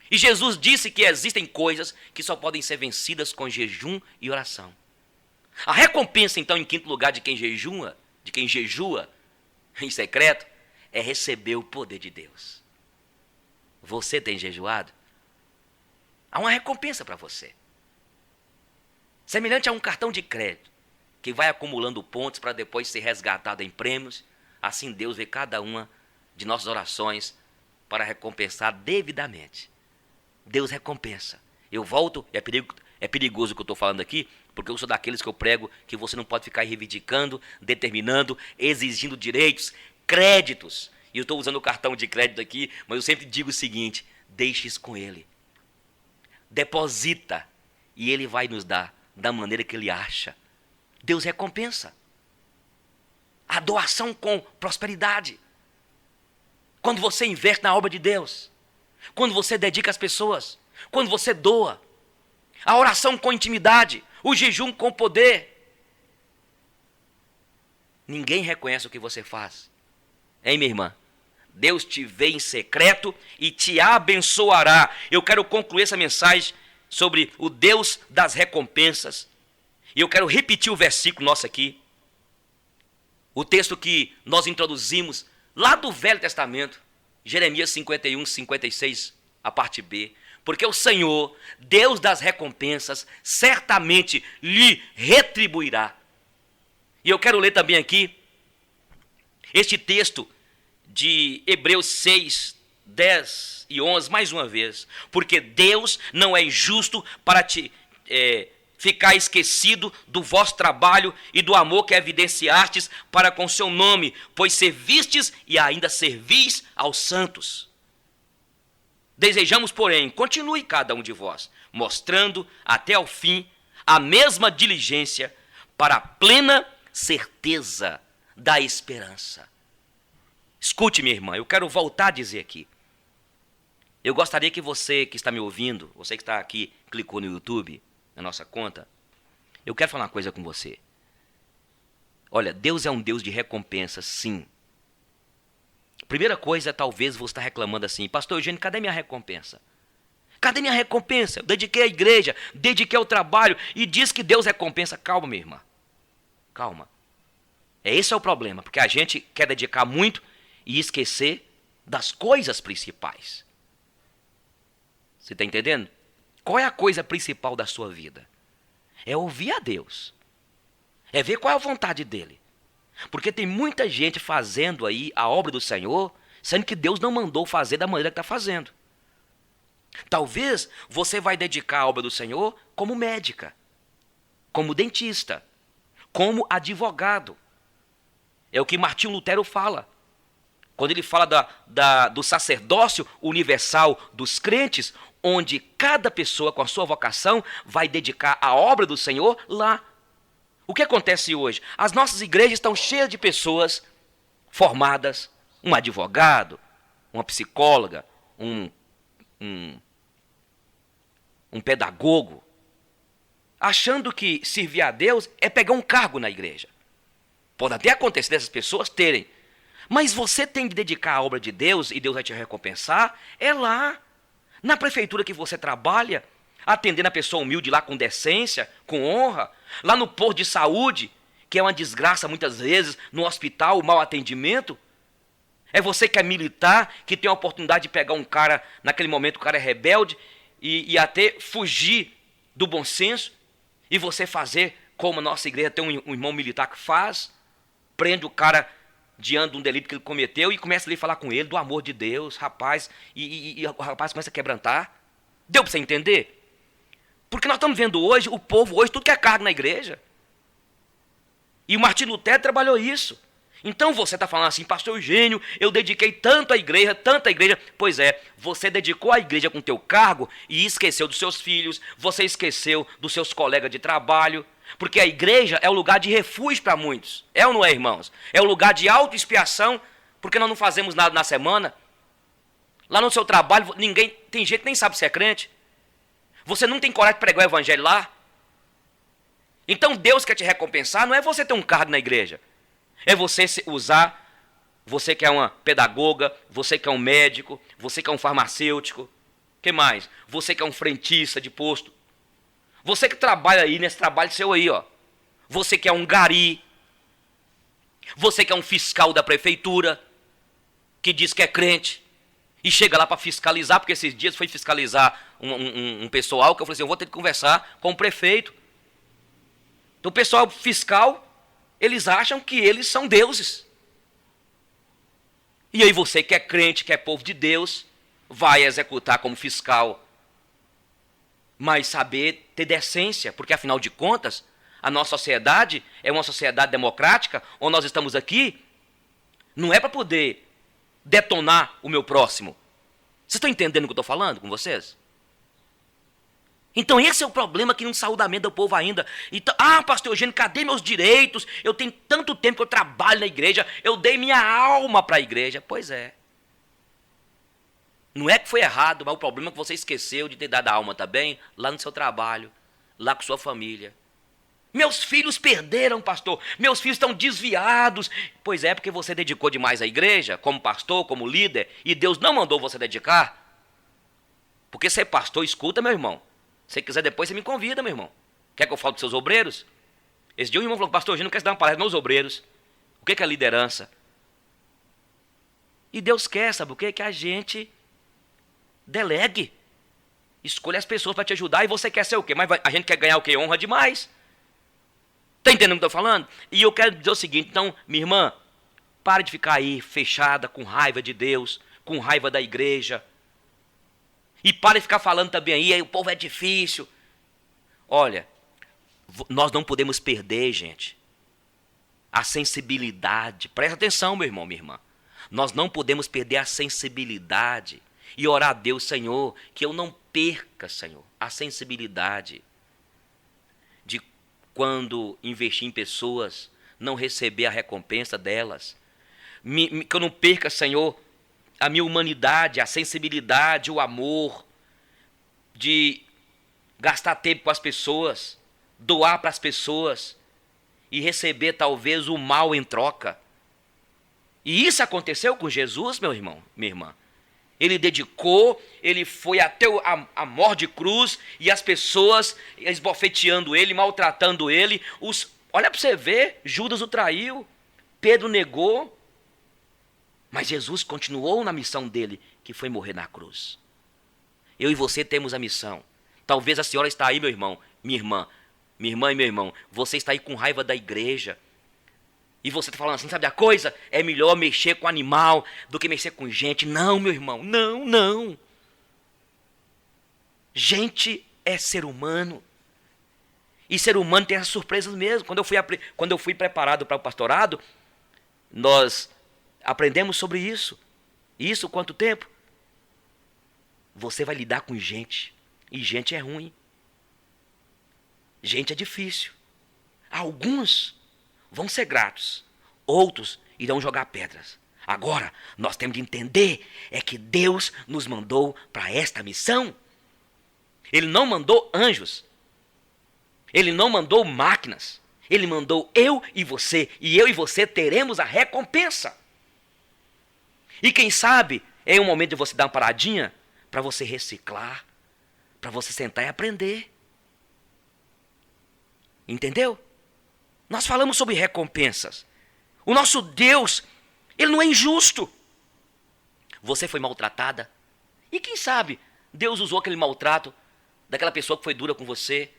[SPEAKER 1] E Jesus disse que existem coisas que só podem ser vencidas com jejum e oração. A recompensa, então, em quinto lugar, de quem jejua em secreto, é receber o poder de Deus. Você tem jejuado? Há uma recompensa para você. Semelhante a um cartão de crédito, que vai acumulando pontos para depois ser resgatado em prêmios. Assim Deus vê cada uma de nossas orações para recompensar devidamente. Deus recompensa. Eu volto, é perigoso o que eu estou falando aqui, porque eu sou daqueles que eu prego que você não pode ficar reivindicando, determinando, exigindo direitos, créditos. E eu estou usando o cartão de crédito aqui, mas eu sempre digo o seguinte: deixe isso com Ele. Deposita e Ele vai nos dar da maneira que Ele acha. Deus recompensa. A doação com prosperidade. Quando você investe na obra de Deus. Quando você dedica às pessoas. Quando você doa. A oração com intimidade. O jejum com poder. Ninguém reconhece o que você faz. Hein, minha irmã? Deus te vê em secreto e te abençoará. Eu quero concluir essa mensagem sobre o Deus das recompensas. E eu quero repetir o versículo nosso aqui. O texto que nós introduzimos lá do Velho Testamento. Jeremias 51, 56, a parte B. Porque o Senhor, Deus das recompensas, certamente lhe retribuirá. E eu quero ler também aqui este texto de Hebreus 6, 10 e 11, mais uma vez. Porque Deus não é injusto para te ficar esquecido do vosso trabalho e do amor que evidenciastes para com seu nome, pois servistes e ainda servis aos santos. Desejamos, porém, continue cada um de vós, mostrando até ao fim a mesma diligência para a plena certeza da esperança. Escute, minha irmã, eu quero voltar a dizer aqui. Eu gostaria que você que está me ouvindo, você que está aqui, clicou no YouTube, na nossa conta, eu quero falar uma coisa com você. Olha, Deus é um Deus de recompensa, sim. Primeira coisa, talvez você está reclamando assim: pastor Eugênio, cadê minha recompensa? Cadê minha recompensa? Eu dediquei à igreja, dediquei ao trabalho e diz que Deus recompensa. Calma, minha irmã. Calma. Esse é o problema, porque a gente quer dedicar muito e esquecer das coisas principais. Você está entendendo? Qual é a coisa principal da sua vida? É ouvir a Deus. É ver qual é a vontade dEle. Porque tem muita gente fazendo aí a obra do Senhor, sendo que Deus não mandou fazer da maneira que está fazendo. Talvez você vai dedicar a obra do Senhor como médica, como dentista, como advogado. É o que Martinho Lutero fala. Quando ele fala do sacerdócio universal dos crentes, onde cada pessoa com a sua vocação vai dedicar a obra do Senhor lá. O que acontece hoje? As nossas igrejas estão cheias de pessoas formadas, um advogado, uma psicóloga, um pedagogo, achando que servir a Deus é pegar um cargo na igreja. Pode até acontecer dessas pessoas terem, mas você tem que dedicar a obra de Deus e Deus vai te recompensar, é lá. Na prefeitura que você trabalha, atendendo a pessoa humilde lá com decência, com honra. Lá no posto de saúde, que é uma desgraça muitas vezes, no hospital, o mau atendimento. É você que é militar, que tem a oportunidade de pegar um cara, naquele momento o cara é rebelde, e até fugir do bom senso, e você fazer como a nossa igreja tem um irmão militar que faz, prende o cara diante de um delito que ele cometeu e começa ali a falar com ele do amor de Deus, rapaz, e o rapaz começa a quebrantar. Deu para você entender? Porque nós estamos vendo hoje, o povo hoje, tudo que é cargo na igreja. E o Martinho Lutero trabalhou isso. Então você está falando assim: pastor Eugênio, eu dediquei tanto à igreja, tanta igreja. Pois é, você dedicou à igreja com teu cargo e esqueceu dos seus filhos, você esqueceu dos seus colegas de trabalho. Porque a igreja é o lugar de refúgio para muitos. É ou não é, irmãos? É o lugar de autoexpiação Porque nós não fazemos nada na semana. Lá no seu trabalho, tem gente que nem sabe se é crente. Você não tem coragem de pregar o evangelho lá. Então Deus quer te recompensar, não é você ter um cargo na igreja. É você usar, você que é uma pedagoga, você que é um médico, você que é um farmacêutico. Que mais? Você que é um frentista de posto. Você que trabalha aí nesse trabalho seu aí, ó. Você que é um gari. Você que é um fiscal da prefeitura, que diz que é crente, e chega lá para fiscalizar, porque esses dias foi fiscalizar um pessoal, que eu falei assim, eu vou ter que conversar com o prefeito. Então o pessoal fiscal, eles acham que eles são deuses. E aí você que é crente, que é povo de Deus, vai executar como fiscal. Mas saber ter decência, porque afinal de contas, a nossa sociedade é uma sociedade democrática, onde nós estamos aqui, não é para poder detonar o meu próximo. Vocês estão entendendo o que eu estou falando com vocês? Então esse é o problema aqui no saudamento do povo ainda. Então, pastor Eugênio, cadê meus direitos? Eu tenho tanto tempo que eu trabalho na igreja, eu dei minha alma para a igreja. Pois é. Não é que foi errado, mas o problema é que você esqueceu de ter dado a alma também lá no seu trabalho, lá com sua família. Meus filhos perderam, pastor. Meus filhos estão desviados. Pois é, porque você dedicou demais à igreja, como pastor, como líder, e Deus não mandou você dedicar. Porque ser pastor, escuta, meu irmão. Se quiser depois, você me convida, meu irmão. Quer que eu fale dos seus obreiros? Esse dia um irmão falou, pastor, a gente não quer dar uma palestra nos obreiros. O que é liderança? E Deus quer, sabe o quê? Que a gente delegue. Escolha as pessoas para te ajudar. E você quer ser o quê? Mas a gente quer ganhar o quê? Honra demais. Está entendendo o que eu estou falando? E eu quero dizer o seguinte, então, minha irmã, pare de ficar aí fechada, com raiva de Deus, com raiva da igreja. E pare de ficar falando também aí o povo é difícil. Olha, nós não podemos perder, gente, a sensibilidade. Presta atenção, meu irmão, minha irmã. Nós não podemos perder a sensibilidade e orar a Deus, Senhor, que eu não perca, Senhor, a sensibilidade de quando investir em pessoas, não receber a recompensa delas. Que eu não perca, Senhor, a minha humanidade, a sensibilidade, o amor, de gastar tempo com as pessoas, doar para as pessoas e receber talvez o mal em troca. E isso aconteceu com Jesus, meu irmão, minha irmã. Ele dedicou, ele foi até a morte de cruz e as pessoas esbofeteando ele, maltratando ele. Olha para você ver, Judas o traiu, Pedro negou. Mas Jesus continuou na missão dele, que foi morrer na cruz. Eu e você temos a missão. Talvez a senhora está aí, meu irmão, minha irmã e meu irmão. Você está aí com raiva da igreja. E você está falando assim, sabe a coisa? É melhor mexer com animal do que mexer com gente. Não, meu irmão, não, não. Gente é ser humano. E ser humano tem essas surpresas mesmo. Quando eu fui preparado para o pastorado, nós aprendemos sobre isso. Isso quanto tempo? Você vai lidar com gente. E gente é ruim. Gente é difícil. Alguns vão ser gratos. Outros irão jogar pedras. Agora, nós temos de entender é que Deus nos mandou para esta missão. Ele não mandou anjos. Ele não mandou máquinas. Ele mandou eu e você. E eu e você teremos a recompensa. E quem sabe, é um momento de você dar uma paradinha para você reciclar, para você sentar e aprender. Entendeu? Nós falamos sobre recompensas. O nosso Deus, ele não é injusto. Você foi maltratada. E quem sabe, Deus usou aquele maltrato daquela pessoa que foi dura com você,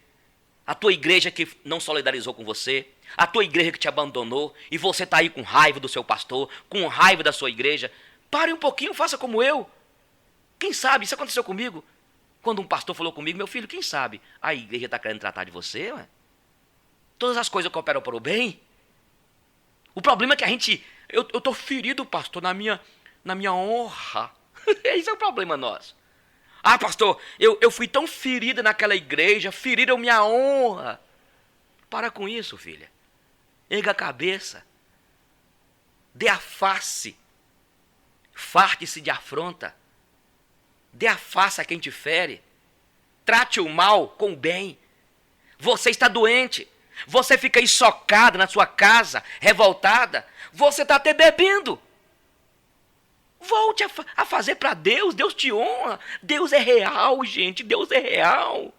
[SPEAKER 1] a tua igreja que não solidarizou com você, a tua igreja que te abandonou, e você está aí com raiva do seu pastor, com raiva da sua igreja. Pare um pouquinho, faça como eu. Quem sabe, isso aconteceu comigo. Quando um pastor falou comigo, meu filho, quem sabe a igreja está querendo tratar de você, ué? Todas as coisas cooperam para o bem. O problema é que eu estou ferido, pastor, na minha honra. Esse é o problema nosso. Pastor, eu fui tão ferida naquela igreja, feriram minha honra. Para com isso, filha. Erga a cabeça. Dê a face. Farte-se de afronta. Dê a face a quem te fere. Trate o mal com o bem. Você está doente. Você fica aí socada na sua casa, revoltada. Você está até bebendo. Volte a fazer para Deus. Deus te honra. Deus é real, gente. Deus é real.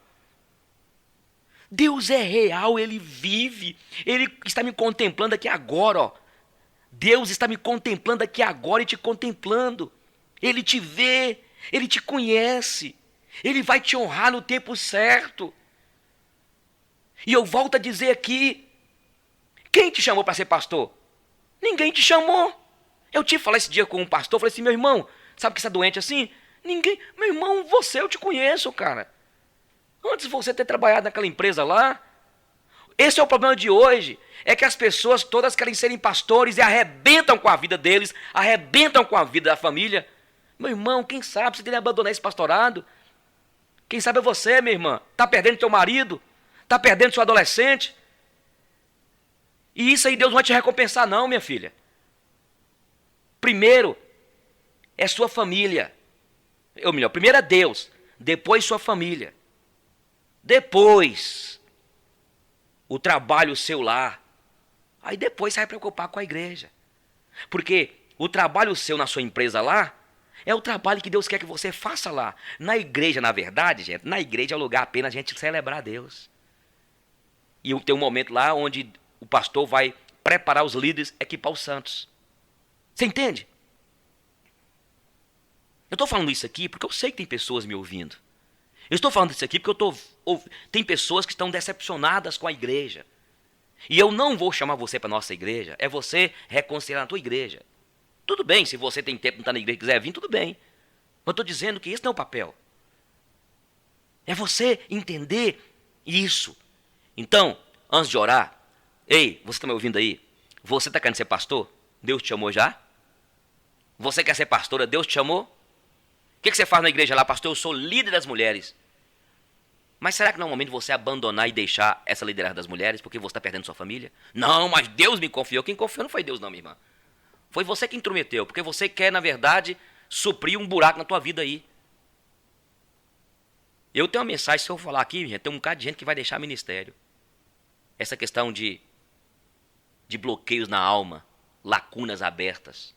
[SPEAKER 1] Deus é real. Ele vive. Ele está me contemplando aqui agora, ó. Deus está me contemplando aqui agora e te contemplando. Ele te vê. Ele te conhece. Ele vai te honrar no tempo certo. E eu volto a dizer aqui, quem te chamou para ser pastor? Ninguém te chamou. Eu te falei esse dia com um pastor, falei assim, meu irmão, sabe que você é doente assim? Ninguém, meu irmão, eu te conheço, cara. Antes de você ter trabalhado naquela empresa lá, esse é o problema de hoje, é que as pessoas todas querem serem pastores e arrebentam com a vida deles, arrebentam com a vida da família. Meu irmão, quem sabe você tem que abandonar esse pastorado? Quem sabe é você, minha irmã, está perdendo teu marido, está perdendo seu adolescente. E isso aí Deus não vai te recompensar não, minha filha. Primeiro é sua família. Ou melhor, primeiro é Deus, depois sua família. Depois o trabalho seu lá. Aí depois você vai preocupar com a igreja. Porque o trabalho seu na sua empresa lá é o trabalho que Deus quer que você faça lá. Na igreja, na verdade, gente, na igreja é o lugar apenas a gente celebrar a Deus. E tem um momento lá onde o pastor vai preparar os líderes, equipar os santos. Você entende? Eu estou falando isso aqui porque eu sei que tem pessoas me ouvindo. Eu estou falando isso aqui porque tem pessoas que estão decepcionadas com a igreja. E eu não vou chamar você para a nossa igreja, é você reconciliar a tua igreja. Tudo bem, se você tem tempo e não está na igreja e quiser vir, tudo bem. Mas eu estou dizendo que esse não é o papel. É você entender isso. Então, antes de orar, ei, você está me ouvindo aí? Você está querendo ser pastor? Deus te chamou já? Você quer ser pastora? Deus te chamou? O que você faz na igreja lá, pastor? Eu sou líder das mulheres. Mas será que não é o momento de você abandonar e deixar essa liderança das mulheres porque você está perdendo sua família? Não, mas Deus me confiou. Quem confiou não foi Deus não, minha irmã. Foi você que intrometeu, porque você quer, na verdade, suprir um buraco na tua vida aí. Eu tenho uma mensagem, se eu falar aqui, gente, tem um bocado de gente que vai deixar ministério. Essa questão de bloqueios na alma, lacunas abertas.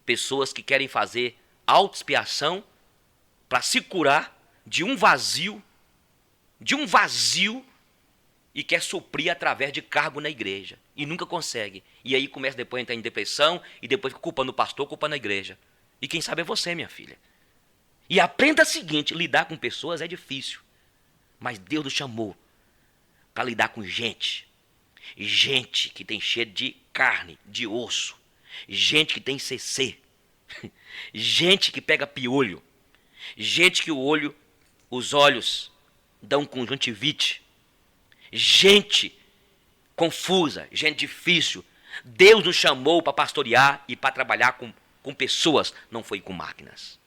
[SPEAKER 1] Pessoas que querem fazer autoexpiação para se curar de um vazio e quer suprir através de cargo na igreja. E nunca consegue. E aí começa depois a entrar em depressão e depois fica culpando o pastor, culpando a igreja. E quem sabe é você, minha filha. E aprenda o seguinte, lidar com pessoas é difícil. Mas Deus nos chamou para lidar com gente. Gente que tem cheio de carne, de osso. Gente que tem CC. Gente que pega piolho. Gente que os olhos dão conjuntivite. Gente confusa, gente difícil. Deus nos chamou para pastorear e para trabalhar com pessoas, não foi com máquinas.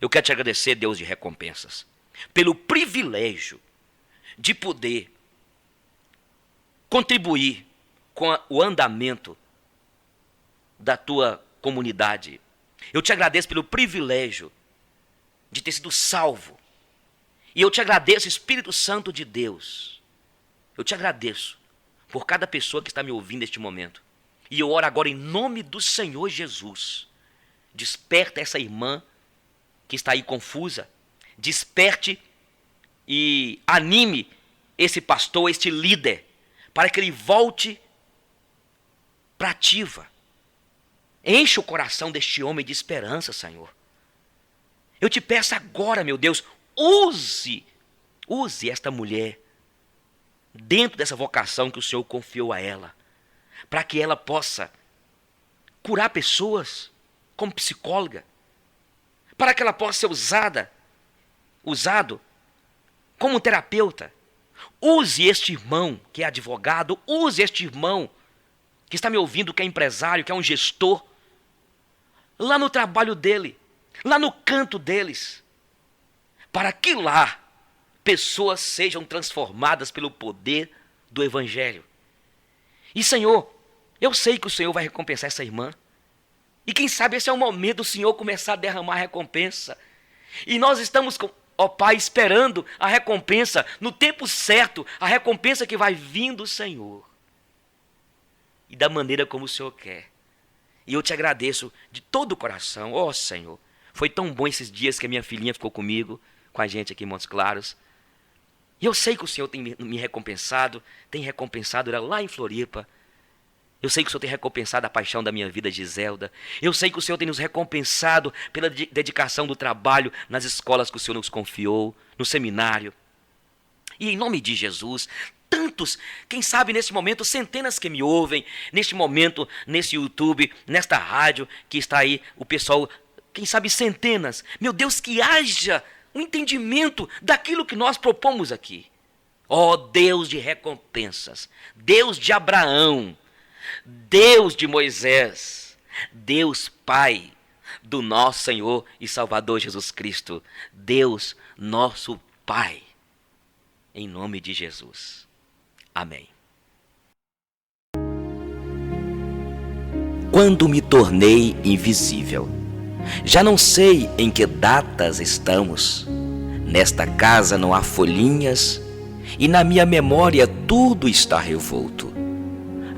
[SPEAKER 1] Eu quero te agradecer, Deus de recompensas, pelo privilégio de poder contribuir com o andamento da tua comunidade. Eu te agradeço pelo privilégio de ter sido salvo. E eu te agradeço, Espírito Santo de Deus. Eu te agradeço por cada pessoa que está me ouvindo neste momento. E eu oro agora em nome do Senhor Jesus. Desperta essa irmã que está aí confusa. Desperte e anime esse pastor, este líder, para que ele volte para ativa. Enche o coração deste homem de esperança, Senhor. Eu te peço agora, meu Deus, use esta mulher dentro dessa vocação que o Senhor confiou a ela, para que ela possa curar pessoas como psicóloga, para que ela possa ser usado como terapeuta. Use este irmão que é advogado, use este irmão que está me ouvindo, que é empresário, que é um gestor, lá no trabalho dele, lá no canto deles, para que lá pessoas sejam transformadas pelo poder do Evangelho. E Senhor, eu sei que o Senhor vai recompensar essa irmã. E quem sabe esse é o momento do Senhor começar a derramar a recompensa. E nós estamos, ó Pai, esperando a recompensa, no tempo certo, a recompensa que vai vir do Senhor. E da maneira como o Senhor quer. E eu te agradeço de todo o coração, ó Senhor. Foi tão bom esses dias que a minha filhinha ficou comigo, com a gente aqui em Montes Claros. E eu sei que o Senhor tem me recompensado, tem recompensado ela lá em Floripa. Eu sei que o Senhor tem recompensado a paixão da minha vida, Giselda. Eu sei que o Senhor tem nos recompensado pela dedicação do trabalho nas escolas que o Senhor nos confiou, no seminário. E em nome de Jesus, tantos, quem sabe nesse momento, centenas que me ouvem, neste momento, nesse YouTube, nesta rádio que está aí, o pessoal, quem sabe centenas. Meu Deus, que haja um entendimento daquilo que nós propomos aqui. Ó Deus de recompensas, Deus de Abraão, Deus de Moisés, Deus Pai do nosso Senhor e Salvador Jesus Cristo, Deus nosso Pai, em nome de Jesus. Amém. Quando me tornei invisível, já não sei em que datas estamos. Nesta casa não há folhinhas e na minha memória tudo está revolto.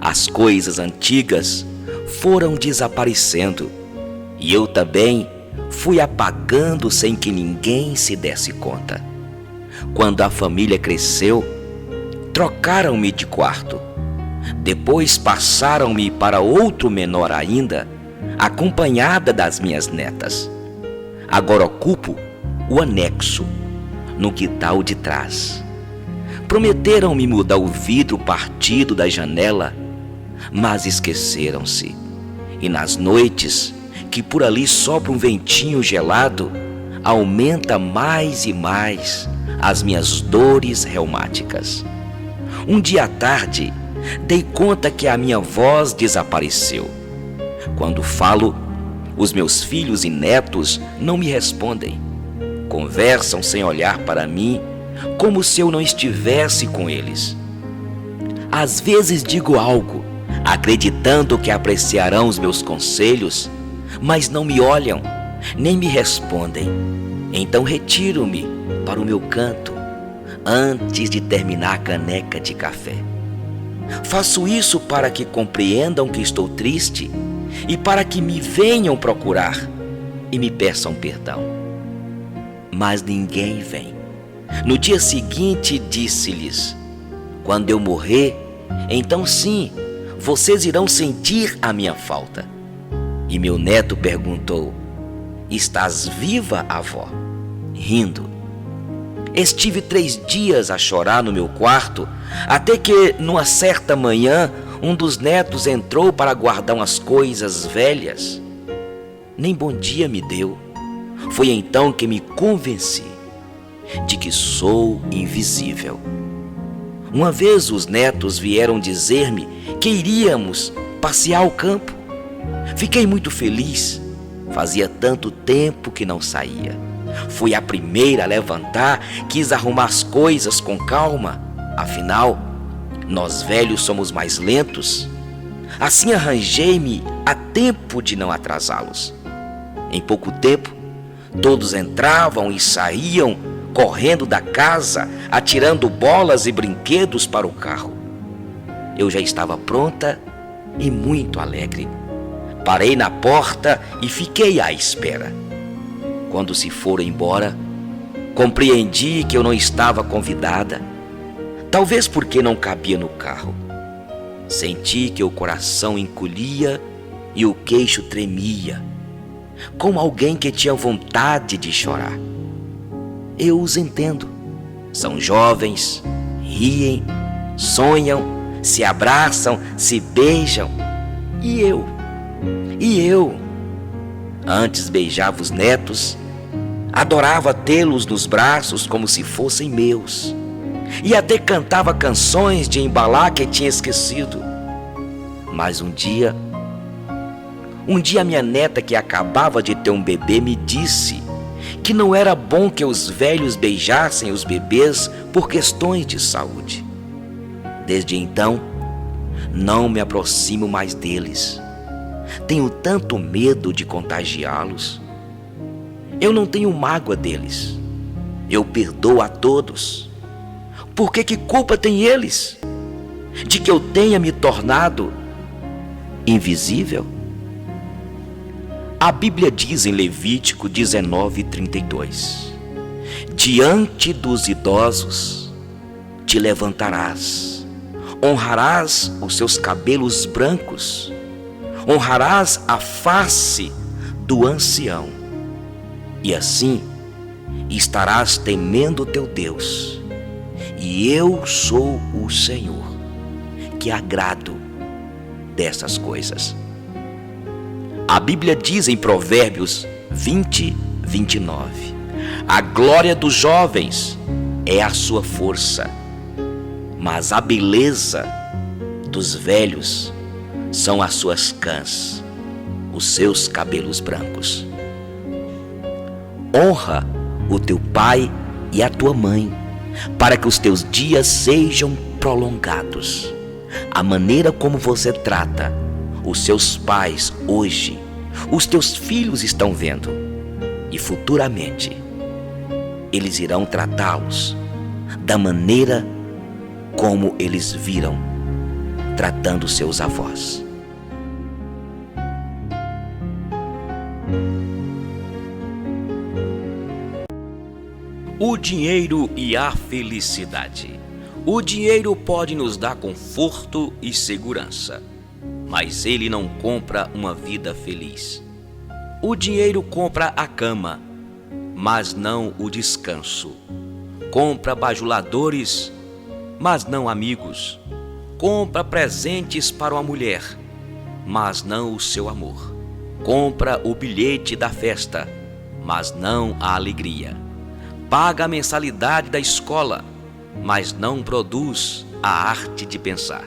[SPEAKER 1] As coisas antigas foram desaparecendo e eu também fui apagando sem que ninguém se desse conta. Quando a família cresceu, trocaram-me de quarto. Depois passaram-me para outro menor ainda, acompanhada das minhas netas. Agora ocupo o anexo, no quintal de trás. Prometeram-me mudar o vidro partido da janela, mas esqueceram-se. E nas noites que por ali sopra um ventinho gelado, aumenta mais e mais as minhas dores reumáticas. Um dia à tarde, dei conta que a minha voz desapareceu. Quando falo, os meus filhos e netos não me respondem. Conversam sem olhar para mim, como se eu não estivesse com eles. Às vezes digo algo, acreditando que apreciarão os meus conselhos, mas não me olham, nem me respondem. Então retiro-me para o meu canto, antes de terminar a caneca de café. Faço isso para que compreendam que estou triste e para que me venham procurar e me peçam perdão. Mas ninguém vem. No dia seguinte disse-lhes: quando eu morrer, então sim, vocês irão sentir a minha falta. E meu neto perguntou: estás viva, avó? Rindo. Estive 3 dias a chorar no meu quarto, até que, numa certa manhã, um dos netos entrou para guardar umas coisas velhas. Nem bom dia me deu. Foi então que me convenci de que sou invisível. Uma vez os netos vieram dizer-me que iríamos passear ao campo. Fiquei muito feliz. Fazia tanto tempo que não saía. Fui a primeira a levantar, quis arrumar as coisas com calma. Afinal, nós velhos somos mais lentos. Assim arranjei-me a tempo de não atrasá-los. Em pouco tempo, todos entravam e saíam, correndo da casa, atirando bolas e brinquedos para o carro. Eu já estava pronta e muito alegre. Parei na porta e fiquei à espera. Quando se foram embora, compreendi que eu não estava convidada. Talvez porque não cabia no carro. Senti que o coração encolhia e o queixo tremia, como alguém que tinha vontade de chorar. Eu os entendo. São jovens, riem, sonham, se abraçam, se beijam. E eu? Antes beijava os netos, adorava tê-los nos braços como se fossem meus. E até cantava canções de embalar que tinha esquecido. Mas um dia minha neta, que acabava de ter um bebê, me disse que não era bom que os velhos beijassem os bebês por questões de saúde. Desde então, não me aproximo mais deles. Tenho tanto medo de contagiá-los. Eu não tenho mágoa deles. Eu perdoo a todos. Por que culpa têm eles de que eu tenha me tornado invisível? A Bíblia diz em Levítico 19:32: diante dos idosos te levantarás, honrarás os seus cabelos brancos, honrarás a face do ancião, e assim estarás temendo teu Deus. E eu sou o Senhor, que agrado dessas coisas. A Bíblia diz em Provérbios 20:29: a glória dos jovens é a sua força, mas a beleza dos velhos são as suas cãs, os seus cabelos brancos. Honra o teu pai e a tua mãe, para que os teus dias sejam prolongados. A maneira como você trata os seus pais hoje, os teus filhos estão vendo, e futuramente eles irão tratá-los da maneira como eles viram tratando seus avós. O dinheiro e a felicidade. O dinheiro pode nos dar conforto e segurança, mas ele não compra uma vida feliz. O dinheiro compra a cama, mas não o descanso. Compra bajuladores, mas não amigos. Compra presentes para uma mulher, mas não o seu amor. Compra o bilhete da festa, mas não a alegria. Paga a mensalidade da escola, mas não produz a arte de pensar.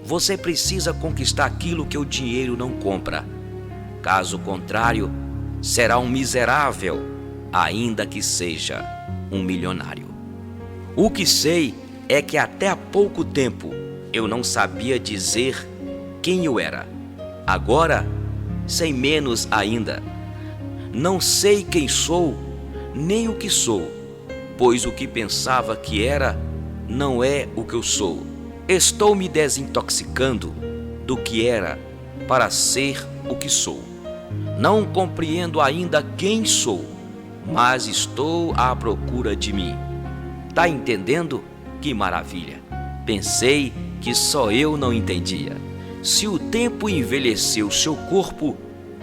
[SPEAKER 1] Você precisa conquistar aquilo que o dinheiro não compra. Caso contrário, será um miserável, ainda que seja um milionário. O que sei é que até há pouco tempo eu não sabia dizer quem eu era. Agora, sei menos ainda. Não sei quem sou, nem o que sou, pois o que pensava que era não é o que eu sou. Estou me desintoxicando do que era para ser o que sou. Não compreendo ainda quem sou, mas estou à procura de mim. Tá entendendo? Que maravilha! Pensei que só eu não entendia. Se o tempo envelheceu seu corpo,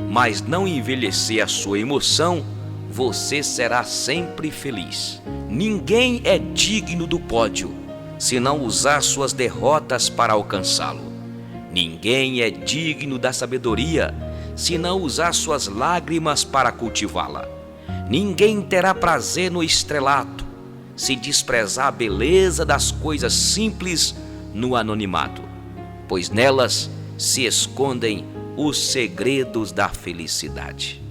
[SPEAKER 1] mas não envelhecer a sua emoção, você será sempre feliz. Ninguém é digno do pódio se não usar suas derrotas para alcançá-lo. Ninguém é digno da sabedoria se não usar suas lágrimas para cultivá-la. Ninguém terá prazer no estrelato se desprezar a beleza das coisas simples no anonimato, pois nelas se escondem os segredos da felicidade.